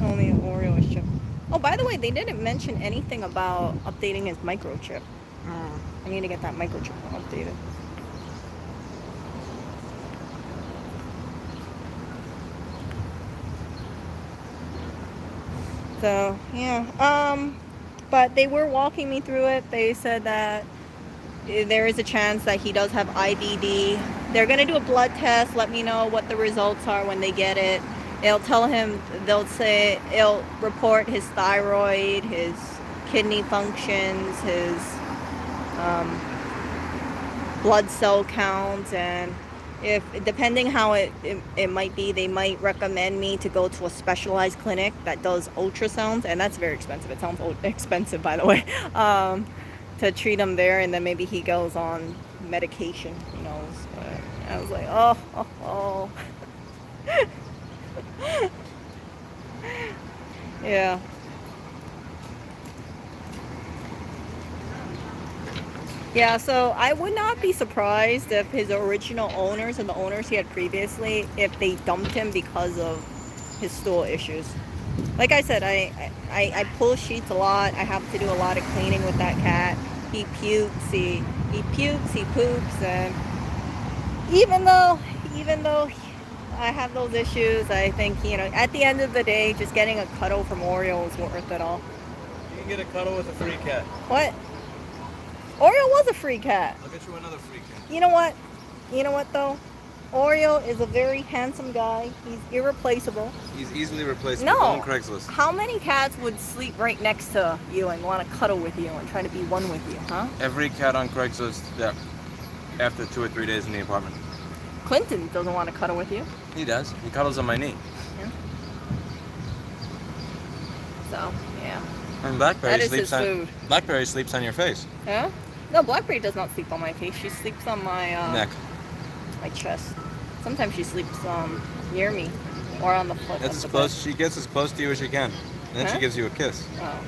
Only Oreo is chipped. Oh, by the way, they didn't mention anything about updating his microchip. I need to get that microchip updated. So, yeah. But they were walking me through it. They said that there is a chance that he does have IBD. They're going to do a blood test, let me know what the results are when they get it. It'll report his thyroid, his kidney functions, his blood cell count, and if depending how it might be, they might recommend me to go to a specialized clinic that does ultrasounds, and that's very expensive. It sounds expensive, by the way, to treat him there, and then maybe he goes on medication, who knows. But I was like, oh. Yeah. Yeah, so I would not be surprised if his original owners and the owners he had previously, if they dumped him because of his stool issues. Like I said, I pull sheets a lot. I have to do a lot of cleaning with that cat. He pukes, he poops, and even though I have those issues, I think, at the end of the day, just getting a cuddle from Oreo is worth it all. You can get a cuddle with a free cat. What? Oreo was a free cat. I'll get you another free cat. You know what? though? Oreo is a very handsome guy. He's irreplaceable. He's easily replaceable. No. Go on Craigslist. How many cats would sleep right next to you and want to cuddle with you and try to be one with you, huh? Every cat on Craigslist, yeah, after 2 or 3 days in the apartment. Clinton doesn't want to cuddle with you. He does. He cuddles on my knee. Yeah. So, yeah. And Blackberry That is sleeps his on food. Blackberry sleeps on your face. Yeah? No, Blackberry does not sleep on my face. She sleeps on my Neck. my chest. Sometimes she sleeps near me or on the foot. That's of as the close. bed. She gets as close to you as she can. And then Huh? she gives you a kiss. Oh.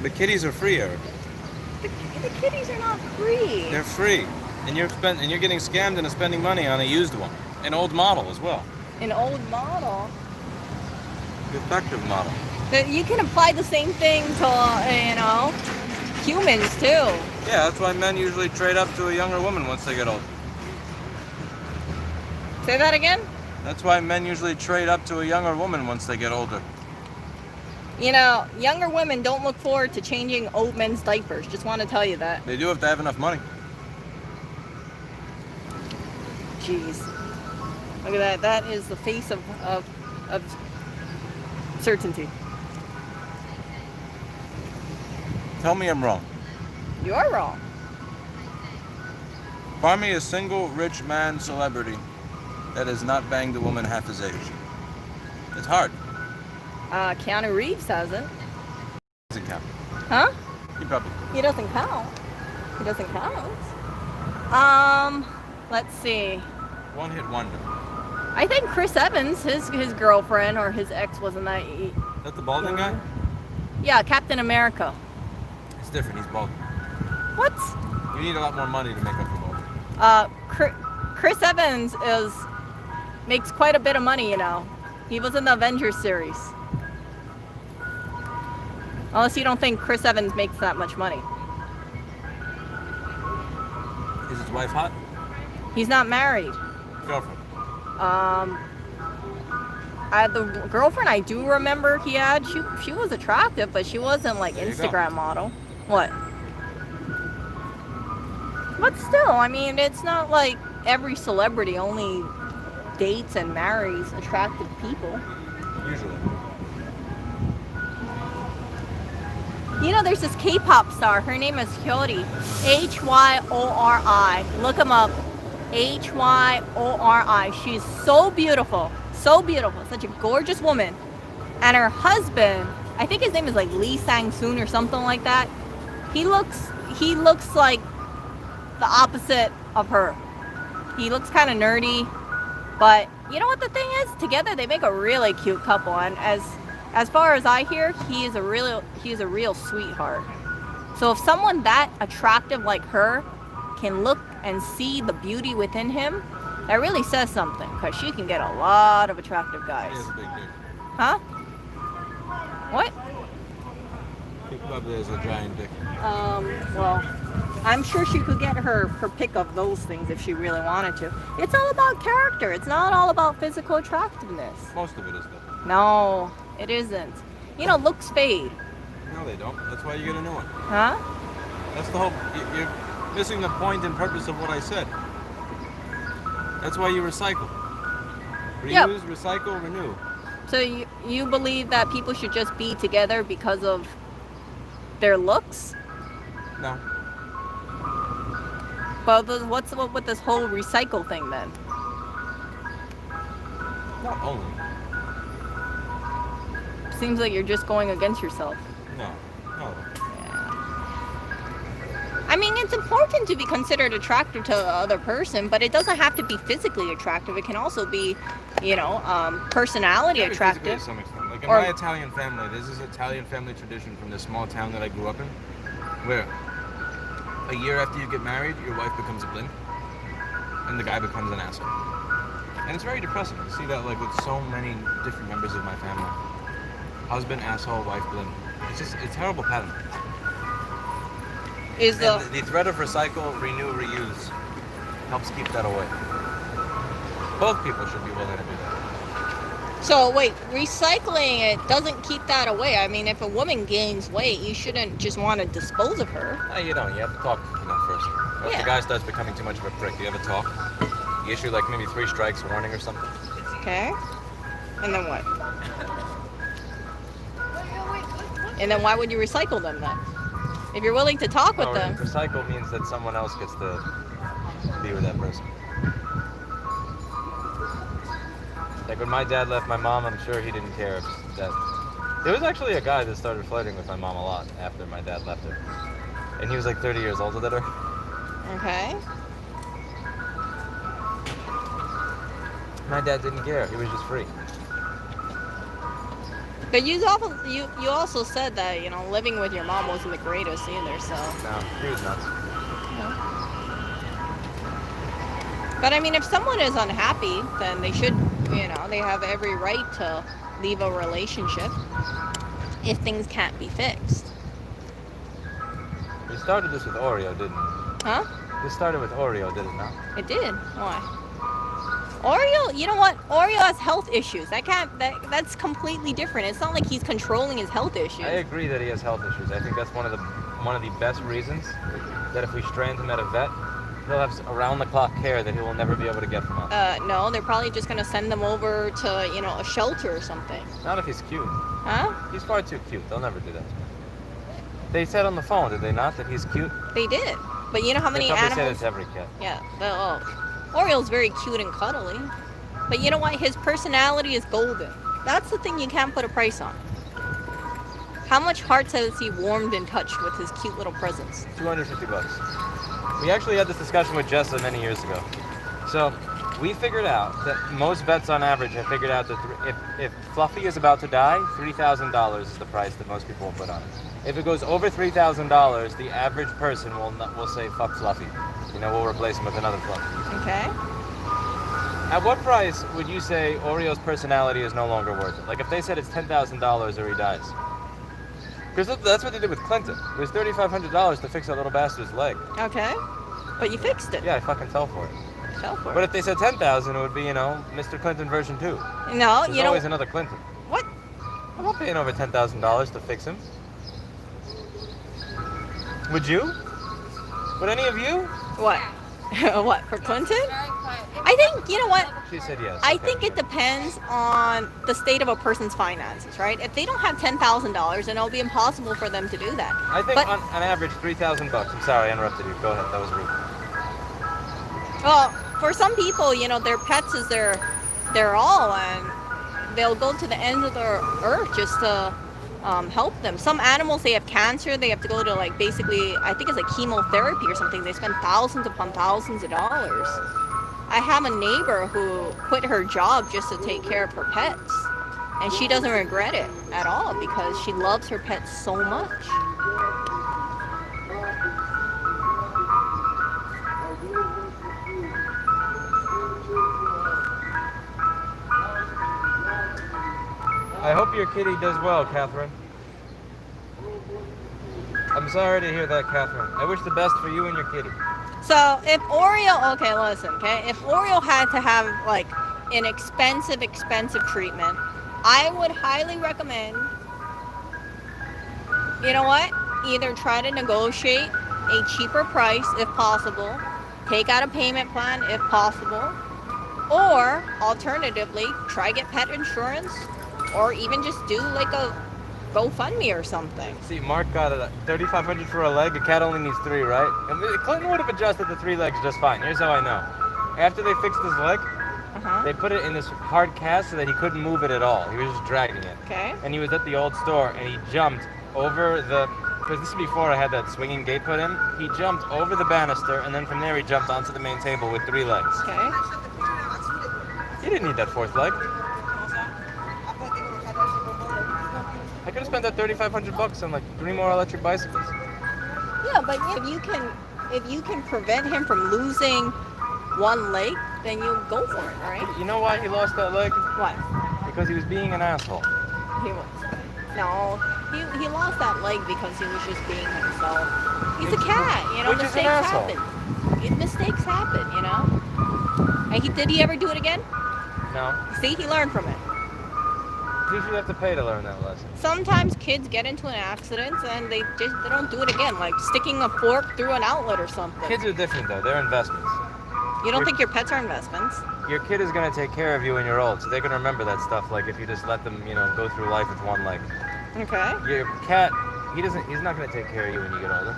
The kitties are free, Eric. The kitties are not free. They're free, and you're getting scammed into spending money on a used one, an old model as well, An old model. defective model. That you can apply the same thing to humans too. Yeah, that's why men usually trade up to a younger woman once they get old. Say that again. That's why men usually trade up to a younger woman once they get older. Younger women don't look forward to changing old men's diapers. Just want to tell you that. They do if they have enough money. Jeez. Look at that. That is the face of certainty. Tell me I'm wrong. You are wrong. Find me a single rich man celebrity that has not banged a woman half his age. It's hard. Keanu Reeves hasn't. Doesn't count. Huh? He probably. He doesn't count. He doesn't count. Let's see. One hit wonder. I think Chris Evans, his girlfriend or his ex wasn't that. Is that the balding guy? Yeah, Captain America. It's different. He's bald. What? You need a lot more money to make up for balding. Chris Evans makes quite a bit of money, you know. He was in the Avengers series. Unless you don't think Chris Evans makes that much money. Is his wife hot? He's not married. Girlfriend. The girlfriend I do remember he had, she was attractive, but she wasn't like Instagram model. What? But still, I mean, it's not like every celebrity only dates and marries attractive people. Usually. You know, there's this K-pop star. Her name is Hyori. Hyori. Look him up. Hyori. She's so beautiful. So beautiful. Such a gorgeous woman. And her husband, I think his name is like Lee Sang-soon or something like that. He looks like the opposite of her. He looks kind of nerdy. But you know what the thing is? Together they make a really cute couple. And as far as I hear, he is a real sweetheart. So if someone that attractive like her can look and see the beauty within him, that really says something, because she can get a lot of attractive guys. He has a big dick. Huh? What? He probably has a giant dick. Well, I'm sure she could get her pick of those things if she really wanted to. It's all about character. It's not all about physical attractiveness. Most of it is though. No, it isn't. You know, looks fade. No, they don't. That's why you get a new one. Huh? That's the whole. You're missing the point and purpose of what I said. That's why you recycle. Reuse, Yep. recycle, renew. So you believe that people should just be together because of their looks? No. But what's up with this whole recycle thing then? Not only. Seems like you're just going against yourself. No. No. I mean, it's important to be considered attractive to the other person, but it doesn't have to be physically attractive. It can also be, you know, personality Very physically attractive. to some extent. Like in Or- my Italian family, there's this Italian family tradition from this small town that I grew up in, where a year after you get married, your wife becomes a blimp, and the guy becomes an asshole. And it's very depressing to see that, like, with so many different members of my family. Husband, asshole, wife, blimp. It's just a terrible pattern. Is And the thread of recycle, renew, reuse helps keep that away. Both people should be willing to do that. So wait, recycling it doesn't keep that away. I mean, if a woman gains weight, you shouldn't just want to dispose of her. No, you don't. You have to talk, first. If Yeah. the guy starts becoming too much of a prick, you have a talk. You issue like maybe 3 strikes warning or something. Okay. And then what? And then why would you recycle them then? If you're willing to talk with them. Recycle means that someone else gets to be with that person. Like when my dad left my mom, I'm sure he didn't care if that. There was actually a guy that started flirting with my mom a lot after my dad left her. And he was like 30 years older than her. Okay. My dad didn't care. He was just free. But you also said that, you know, living with your mom wasn't the greatest either, so. No, he was nuts. But I mean, if someone is unhappy, then they should, you know, they have every right to leave a relationship if things can't be fixed. We started this with Oreo, didn't we? Huh? This started with Oreo, did it not? It did. Why? Oreo, you know what? Oreo has health issues. That's completely different. It's not like he's controlling his health issues. I agree that he has health issues. I think that's one of the best reasons that if we strand him at a vet, he'll have around-the-clock care that he will never be able to get from us. No, they're probably just gonna send them over to, you know, a shelter or something. Not if he's cute. Huh? He's far too cute. They'll never do that. They said on the phone, did they not, that he's cute? They did. But you know how many They probably say animals? that to every cat. Yeah. Oreo's very cute and cuddly. But you know what? His personality is golden. That's the thing you can't put a price on. How much hearts has he warmed and touched with his cute little presence? $250. We actually had this discussion with Jessa many years ago. So, We figured out that most vets on average have figured out that if Fluffy is about to die, $3,000 is the price that most people will put on it. If it goes over $3,000, the average person will say fuck Fluffy. We'll replace him with another Fluffy. Okay. At what price would you say Oreo's personality is no longer worth it? Like if they said it's $10,000 or he dies. Because that's what they did with Clinton. It was $3,500 to fix that little bastard's leg. Okay. But you fixed it. Yeah, I fucking fell for it. Fell for But it. if they said 10,000, it would be, Mr. Clinton version 2. No, There's you know. always another Clinton. What? I'm not paying over $10,000 to fix him. Would you? Would any of you? What? What, for Clinton? I think, you know what? She said yes. I Okay. think it depends on the state of a person's finances, right? If they don't have $10,000, then it'll be impossible for them to do that. I think But- on average, $3,000. I'm sorry, I interrupted you. Go ahead. That was rude. Well, for some people, their pets is their all, and they'll go to the ends of the earth just to help them. Some animals, they have cancer, they have to go to basically, I think it's like chemotherapy or something. They spend thousands upon thousands of dollars. I have a neighbor who quit her job just to take care of her pets, and she doesn't regret it at all because she loves her pets so much. I hope your kitty does well, Catherine. I'm sorry to hear that, Catherine. I wish the best for you and your kitty. So if Oreo, okay, listen, okay, if Oreo had to have an expensive treatment, I would highly recommend, you know what, either try to negotiate a cheaper price if possible, take out a payment plan if possible, or alternatively, try get pet insurance, or even just do a GoFundMe or something. See, Mark got it at $3,500 for a leg. A cat only needs 3, right? And Clinton would have adjusted the 3 legs just fine. Here's how I know. After they fixed his leg, they put it in this hard cast so that he couldn't move it at all. He was just dragging it. Okay. And he was at the old store, and he jumped over because this is before I had that swinging gate put in. He jumped over the banister, and then from there he jumped onto the main table with 3 legs. Okay. He didn't need that 4th leg. I could have spent that $3,500 on 3 more electric bicycles. Yeah, but if you can prevent him from losing one leg, then you go for it, right? You know why he lost that leg? What? Because he was being an asshole. He was. No, he lost that leg because he was just being himself. He's a cat, Which is an mistakes asshole. happen. Mistakes happen, And did he ever do it again? No. See, he learned from it. You should have to pay to learn that lesson. Sometimes kids get into an accident and they don't do it again, like sticking a fork through an outlet or something. Kids are different though. They're investments. You don't think your pets are investments? Your kid is going to take care of you when you're old, so they're going to remember that stuff if you just let them, go through life with 1 leg. Okay. Your cat, he's not going to take care of you when you get older.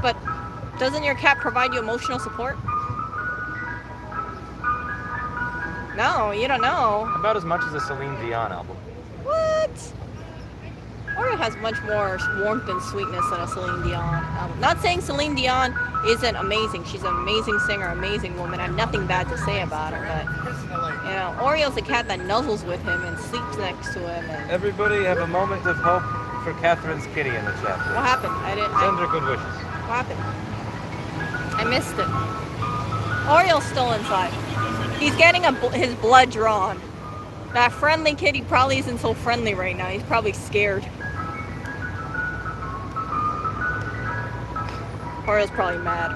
But doesn't your cat provide you emotional support? No, you don't know. About as much as a Celine Dion album. What? Oreo has much more warmth and sweetness than a Celine Dion album. Not saying Celine Dion isn't amazing. She's an amazing singer, amazing woman. I have nothing bad to say about her, but Oreo's a cat that nuzzles with him and sleeps next to him. And Everybody have a moment of hope for Catherine's kitty in the chat. what happened? Send her good wishes. What happened? I missed it. Oreo's still inside. He's getting his blood drawn. That friendly kitty probably isn't so friendly right now. He's probably scared. Oreo's probably mad.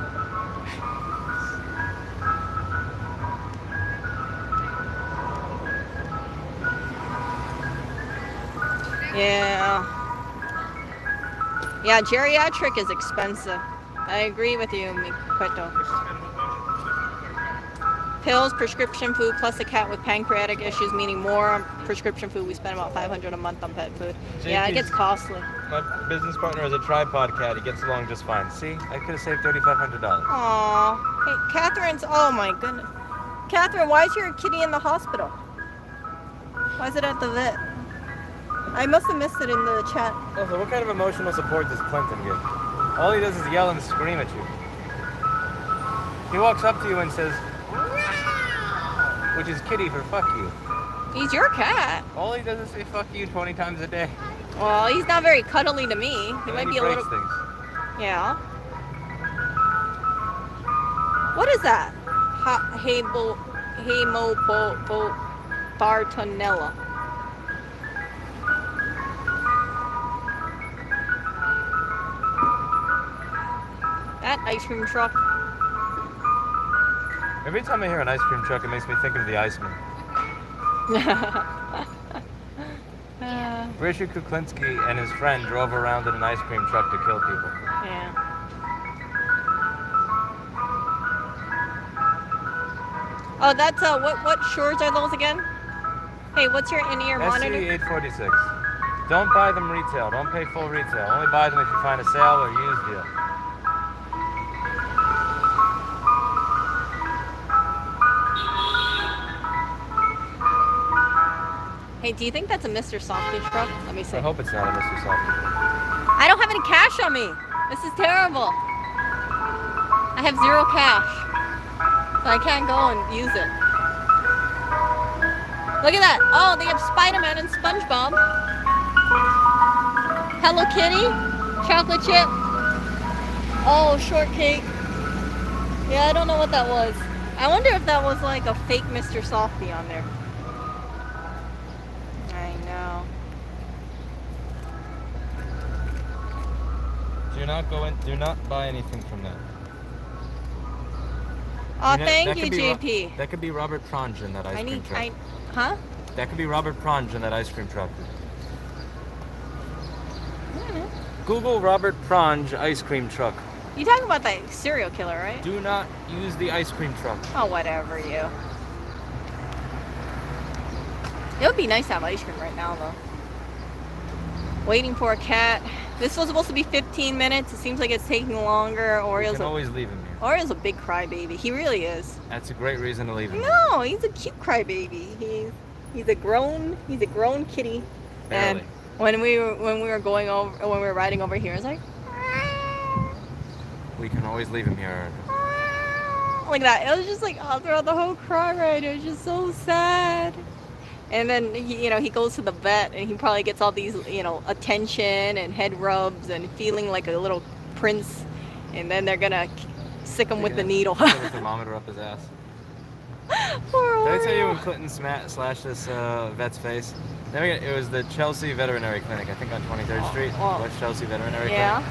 Yeah. Yeah, geriatric is expensive. I agree with you, Miqueto. Pills, prescription food, plus a cat with pancreatic issues, meaning more on prescription food. We spend about $500 a month on pet food. Yeah, it gets costly. My business partner is a tripod cat. He gets along just fine. See, I could have saved $3,500. Aw. Hey, Catherine's, oh my goodness. Catherine, why is your kitty in the hospital? Why is it at the vet? I must have missed it in the chat. Also, what kind of emotional support does Clinton give? All he does is yell and scream at you. He walks up to you and says, which is kitty for fuck you. He's your cat. All he does is say fuck you 20 times a day. Well, he's not very cuddly to me. He And might then be he a breaks little. things. Yeah. What is that? Bartonella. That ice cream truck. Every time I hear an ice cream truck, it makes me think of the Iceman. Richard Kuklinski and his friend drove around in an ice cream truck to kill people. Yeah. Oh, that's what shores are those again? Hey, what's your in-ear monitor? SC846. Don't buy them retail. Don't pay full retail. Only buy them if you find a sale or used deal. Hey, do you think that's a Mr. Softy truck? Let me see. I hope it's not a Mr. Softy. I don't have any cash on me. This is terrible. I have 0 cash. So I can't go and use it. Look at that. Oh, they have Spider-Man and SpongeBob. Hello Kitty. Chocolate chip. Oh, shortcake. Yeah, I don't know what that was. I wonder if that was like a fake Mr. Softy on there. I know. Do not buy anything from that. Oh, You know, thank that you, could be JP. That could be Robert Pronge in that ice cream truck. Huh? That could be Robert Pronge in that ice cream truck. Google Robert Pronge ice cream truck. You talking about that serial killer, right? Do not use the ice cream truck. Oh, whatever, you. It would be nice to have ice cream right now, though. Waiting for a cat. This was supposed to be 15 minutes. It seems like it's taking longer. You can always leave him here. Oreo's a big crybaby. He really is. That's a great reason to leave him. No, he's a cute crybaby. He's a grown kitty. Barely. And when we were riding over here, it's like We can always leave him here. like that. It was just like all throughout the whole cry ride. It was just so sad. And then he goes to the vet and he probably gets all these attention and head rubs and feeling like a little prince. And then they're gonna sick him with the needle. Put a thermometer up his ass. Poor Did I tell you Oreo. when Clinton slashed this vet's face? It was the Chelsea Veterinary Clinic, I think on 23rd Street. Oh. West Chelsea Veterinary Yeah.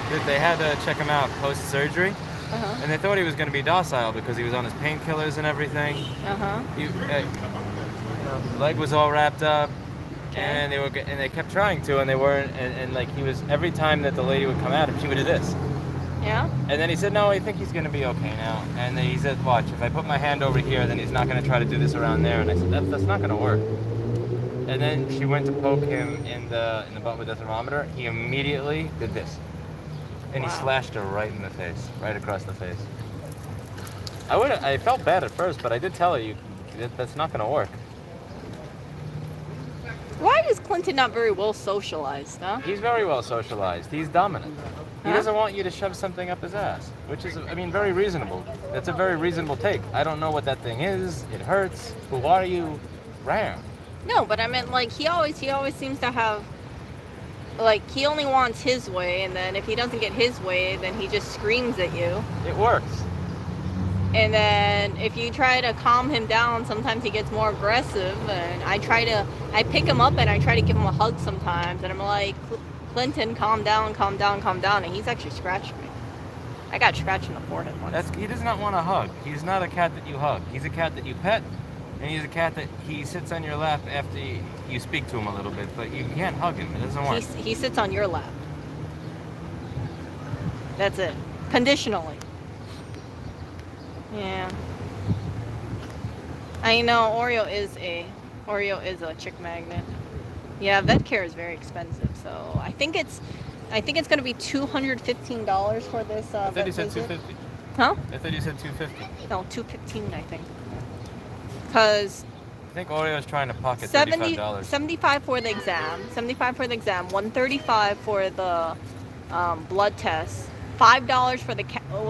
Clinic. They had to check him out post-surgery, Uh-huh. and they thought he was going to be docile because he was on his painkillers and everything. Uh-huh. His leg was all wrapped up, Okay. and they kept trying to, and they weren't. And like he was, every time that the lady would come at him, she would do this. Yeah. And then he said, no, I think he's going to be okay now. And then he said, watch, if I put my hand over here, then he's not going to try to do this around there. And I said, that's not going to work. And then she went to poke him in the butt with the thermometer. He immediately did this. And he Wow. slashed her right in the face, right across the face. I felt bad at first, but I did tell her, that's not going to work. Why is Clinton not very well socialized, huh? He's very well socialized. He's dominant. He Huh? doesn't want you to shove something up his ass, which is, very reasonable. That's a very reasonable take. I don't know what that thing is. It hurts. Who are you? Ram. No, but I meant like he always seems to have like he only wants his way, and then if he doesn't get his way, then he just screams at you. It works. And then if you try to calm him down, sometimes he gets more aggressive. And I pick him up and I try to give him a hug sometimes, and I'm like, Clinton, calm down, and he's actually scratched me. I got scratched in the forehead once. He does not want a hug. He's not a cat that you hug. He's a cat that you pet, and he's a cat that he sits on your lap after you speak to him a little bit, but you can't hug him. It doesn't work. He sits on your lap. That's it. Conditionally. Yeah. I know Oreo is a chick magnet. Yeah, vet care is very expensive, so I think it's gonna be $215 for this I thought vet you said visit. 250. Huh? I thought you said 250. No, $215 I think. Cause I think Oreo's trying to pocket $35. 75 for the exam, $135 for the blood test, $5 for the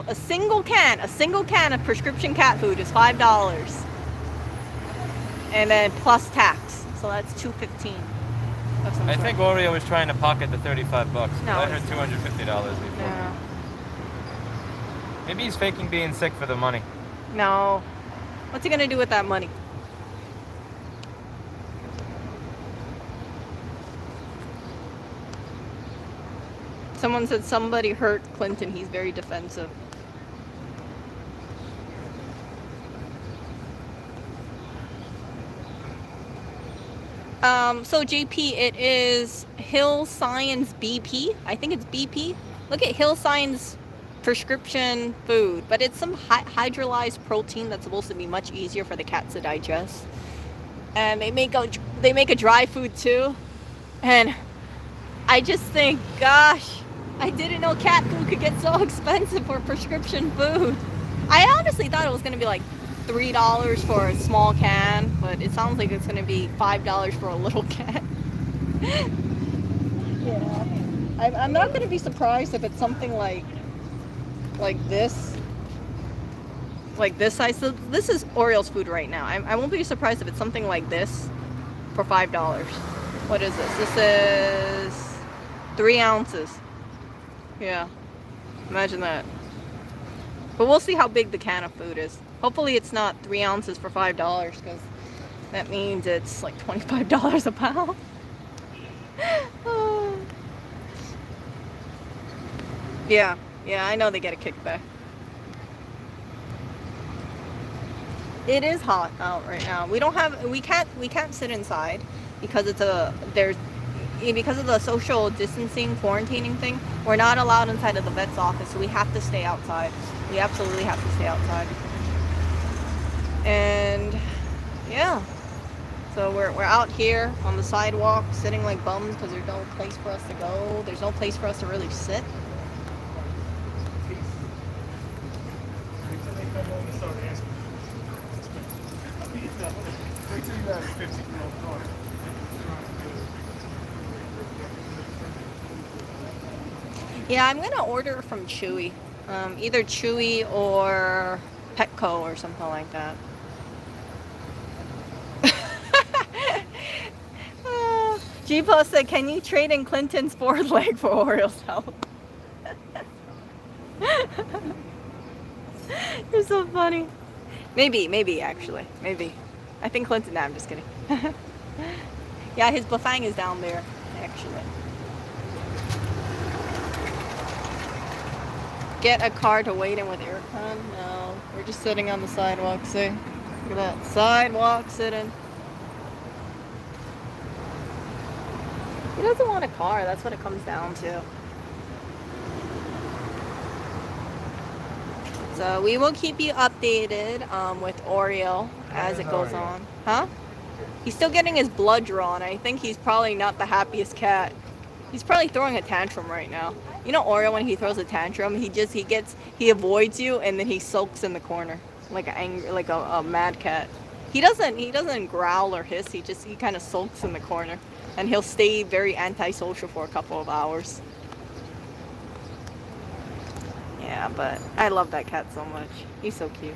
a single can of prescription cat food is $5, and then plus tax, so that's $2.15. I think Oreo was trying to pocket the $35. No, I heard $250 before. No. Maybe he's faking being sick for the money. No. What's he gonna do with that money? Someone said somebody hurt Clinton. He's very defensive. So JP, it is Hill Science BP. I think it's BP. Look at Hill Science prescription food, but it's some hydrolyzed protein that's supposed to be much easier for the cats to digest. And they make a dry food too. And I just think, gosh, I didn't know cat food could get so expensive for prescription food. I honestly thought it was gonna be like $3 for a small can, but it sounds like it's gonna be $5 for a little can. Yeah, I'm not gonna be surprised if it's something like this, size. So this is Oreo's food right now. I won't be surprised if it's something like this for $5. What is this? This is 3 ounces. Yeah, imagine that. But we'll see how big the can of food is. Hopefully it's not 3 ounces for $5, because that means it's like $25 a pound. Yeah, I know they get a kickback. It is hot out right now. We can't sit inside because because of the social distancing, quarantining thing. We're not allowed inside of the vet's office, so we have to stay outside. We absolutely have to stay outside. And yeah, so we're out here on the sidewalk sitting like bums because there's no place for us to go. There's no place for us to really sit. Yeah, I'm gonna order from Chewy, either Chewy or Petco or something like that. G-Post said, can you trade in Clinton's fourth leg for Oreo's health? You're so funny. Maybe actually. Maybe. I think Clinton, no, I'm just kidding. Yeah, his buffang is down there, actually. Get a car to wait in with aircon? No, we're just sitting on the sidewalk, see? Look at that, sidewalk sitting. He doesn't want a car, that's what it comes down to. So we will keep you updated with Oreo as it goes on. Huh? He's still getting his blood drawn. I think he's probably not the happiest cat. He's probably throwing a tantrum right now. You know Oreo, when he throws a tantrum, he avoids you and then he sulks in the corner like a mad cat. He doesn't growl or hiss. He kind of sulks in the corner, and he'll stay very antisocial for a couple of hours. Yeah, but I love that cat so much. He's so cute.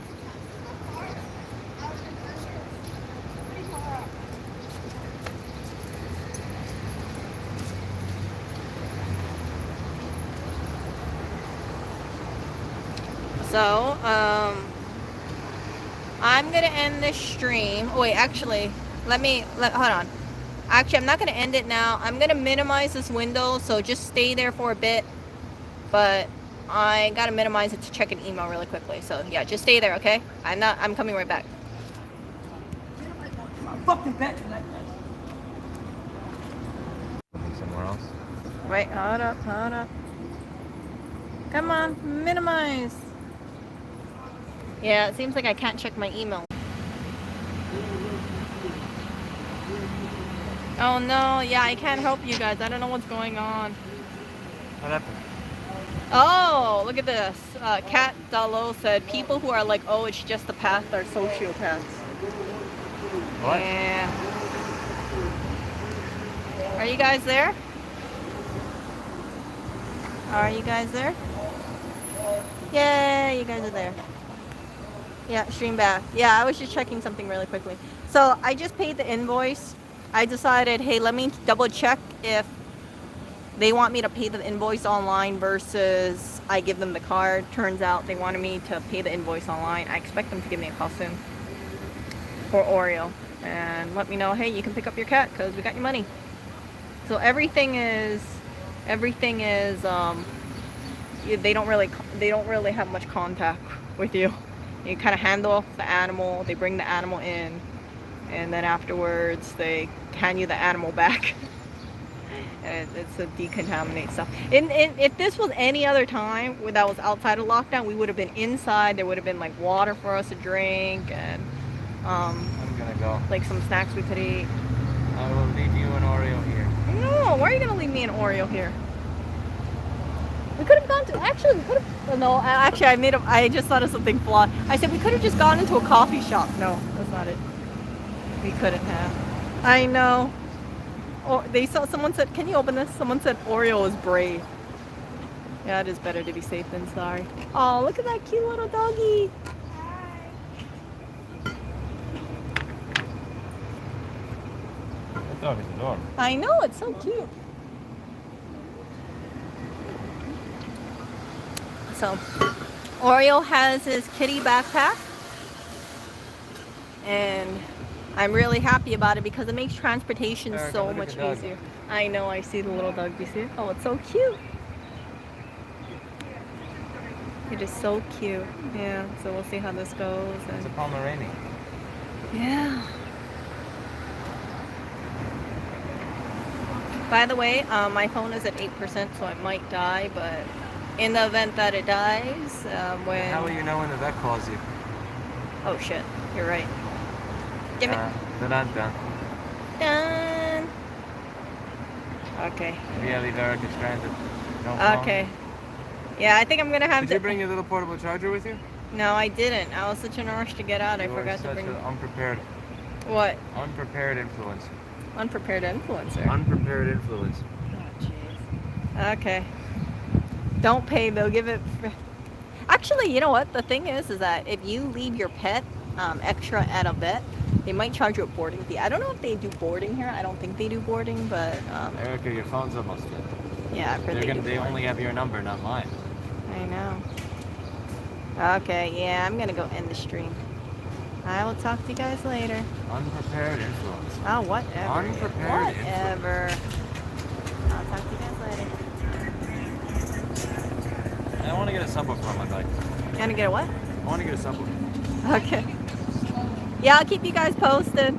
So, I'm gonna end this stream. Oh wait, actually, hold on. Actually, I'm not gonna end it now. I'm gonna minimize this window, so just stay there for a bit. But I gotta minimize it to check an email really quickly. So yeah, just stay there, okay? I'm coming right back. Somewhere else. Wait, hold up. Come on, minimize. Yeah, it seems like I can't check my email. Oh no, yeah, I can't help you guys. I don't know what's going on. What happened? Oh, look at this. Kat Dalo said, people who are like, oh, it's just the path are sociopaths. What? Yeah. Are you guys there? Are you guys there? Yay, you guys are there. Yeah, stream back. Yeah, I was just checking something really quickly. So I just paid the invoice. I decided, hey, let me double check if they want me to pay the invoice online versus I give them the card. Turns out they wanted me to pay the invoice online. I expect them to give me a call soon for Oreo and let me know, hey, you can pick up your cat because we got your money. So everything is they don't really have much contact with you. You kind of handle the animal, they bring the animal in, and then afterwards they hand you the animal back. And it's a decontaminate stuff. If this was any other time that was outside of lockdown, we would have been inside. There would have been like water for us to drink and I'm gonna go. like some snacks we could eat. I will leave you an Oreo here. No, why are you gonna leave me an Oreo here? We could have gone to, actually we could have, no, actually I just thought of something flawed. I said we could have just gone into a coffee shop. No, that's not it. We couldn't have. I know. Oh, someone said, can you open this? Someone said Oreo is brave. Yeah, it is better to be safe than sorry. Oh, look at that cute little doggy. That dog is adorable. I know, it's so cute. So, Oreo has his kitty backpack. And I'm really happy about it because it makes transportation Erica, so look at much the dog. easier. I know, I see the little dog. Do you see it? Oh, it's so cute. It is so cute. Yeah, so we'll see how this goes. It's a And Pomeranian. yeah. By the way, my phone is at 8%, so it might die, but in the event that it dies, when... How will you know when the vet calls you? Oh shit, you're right. Give it. Dun dun. Done. Okay. Yeah, leave Erica stranded. No phone. Okay. Yeah, I think I'm gonna have Did to... you bring your little portable charger with you? No, I didn't. I was such in a rush to get out. I You are forgot to such bring... an unprepared influencer. Unprepared influencer. Unprepared influence. Oh, jeez. Okay. Don't pay, they'll give it... Actually, you know what? The thing is that if you leave your pet extra at a vet, they might charge you a boarding fee. I don't know if they do boarding here. I don't think they do boarding, but... Erica, your phone's almost dead. yeah, I've heard They only have your number, not mine. I know. Okay, yeah, I'm gonna go end the stream. I will talk to you guys later. Unprepared influence. Oh, whatever. Unprepared Whatever. I'll talk to you guys later. I want to get a subwoofer on my bike. You wanna get a what? I want to get a subwoofer. Okay. Yeah, I'll keep you guys posted.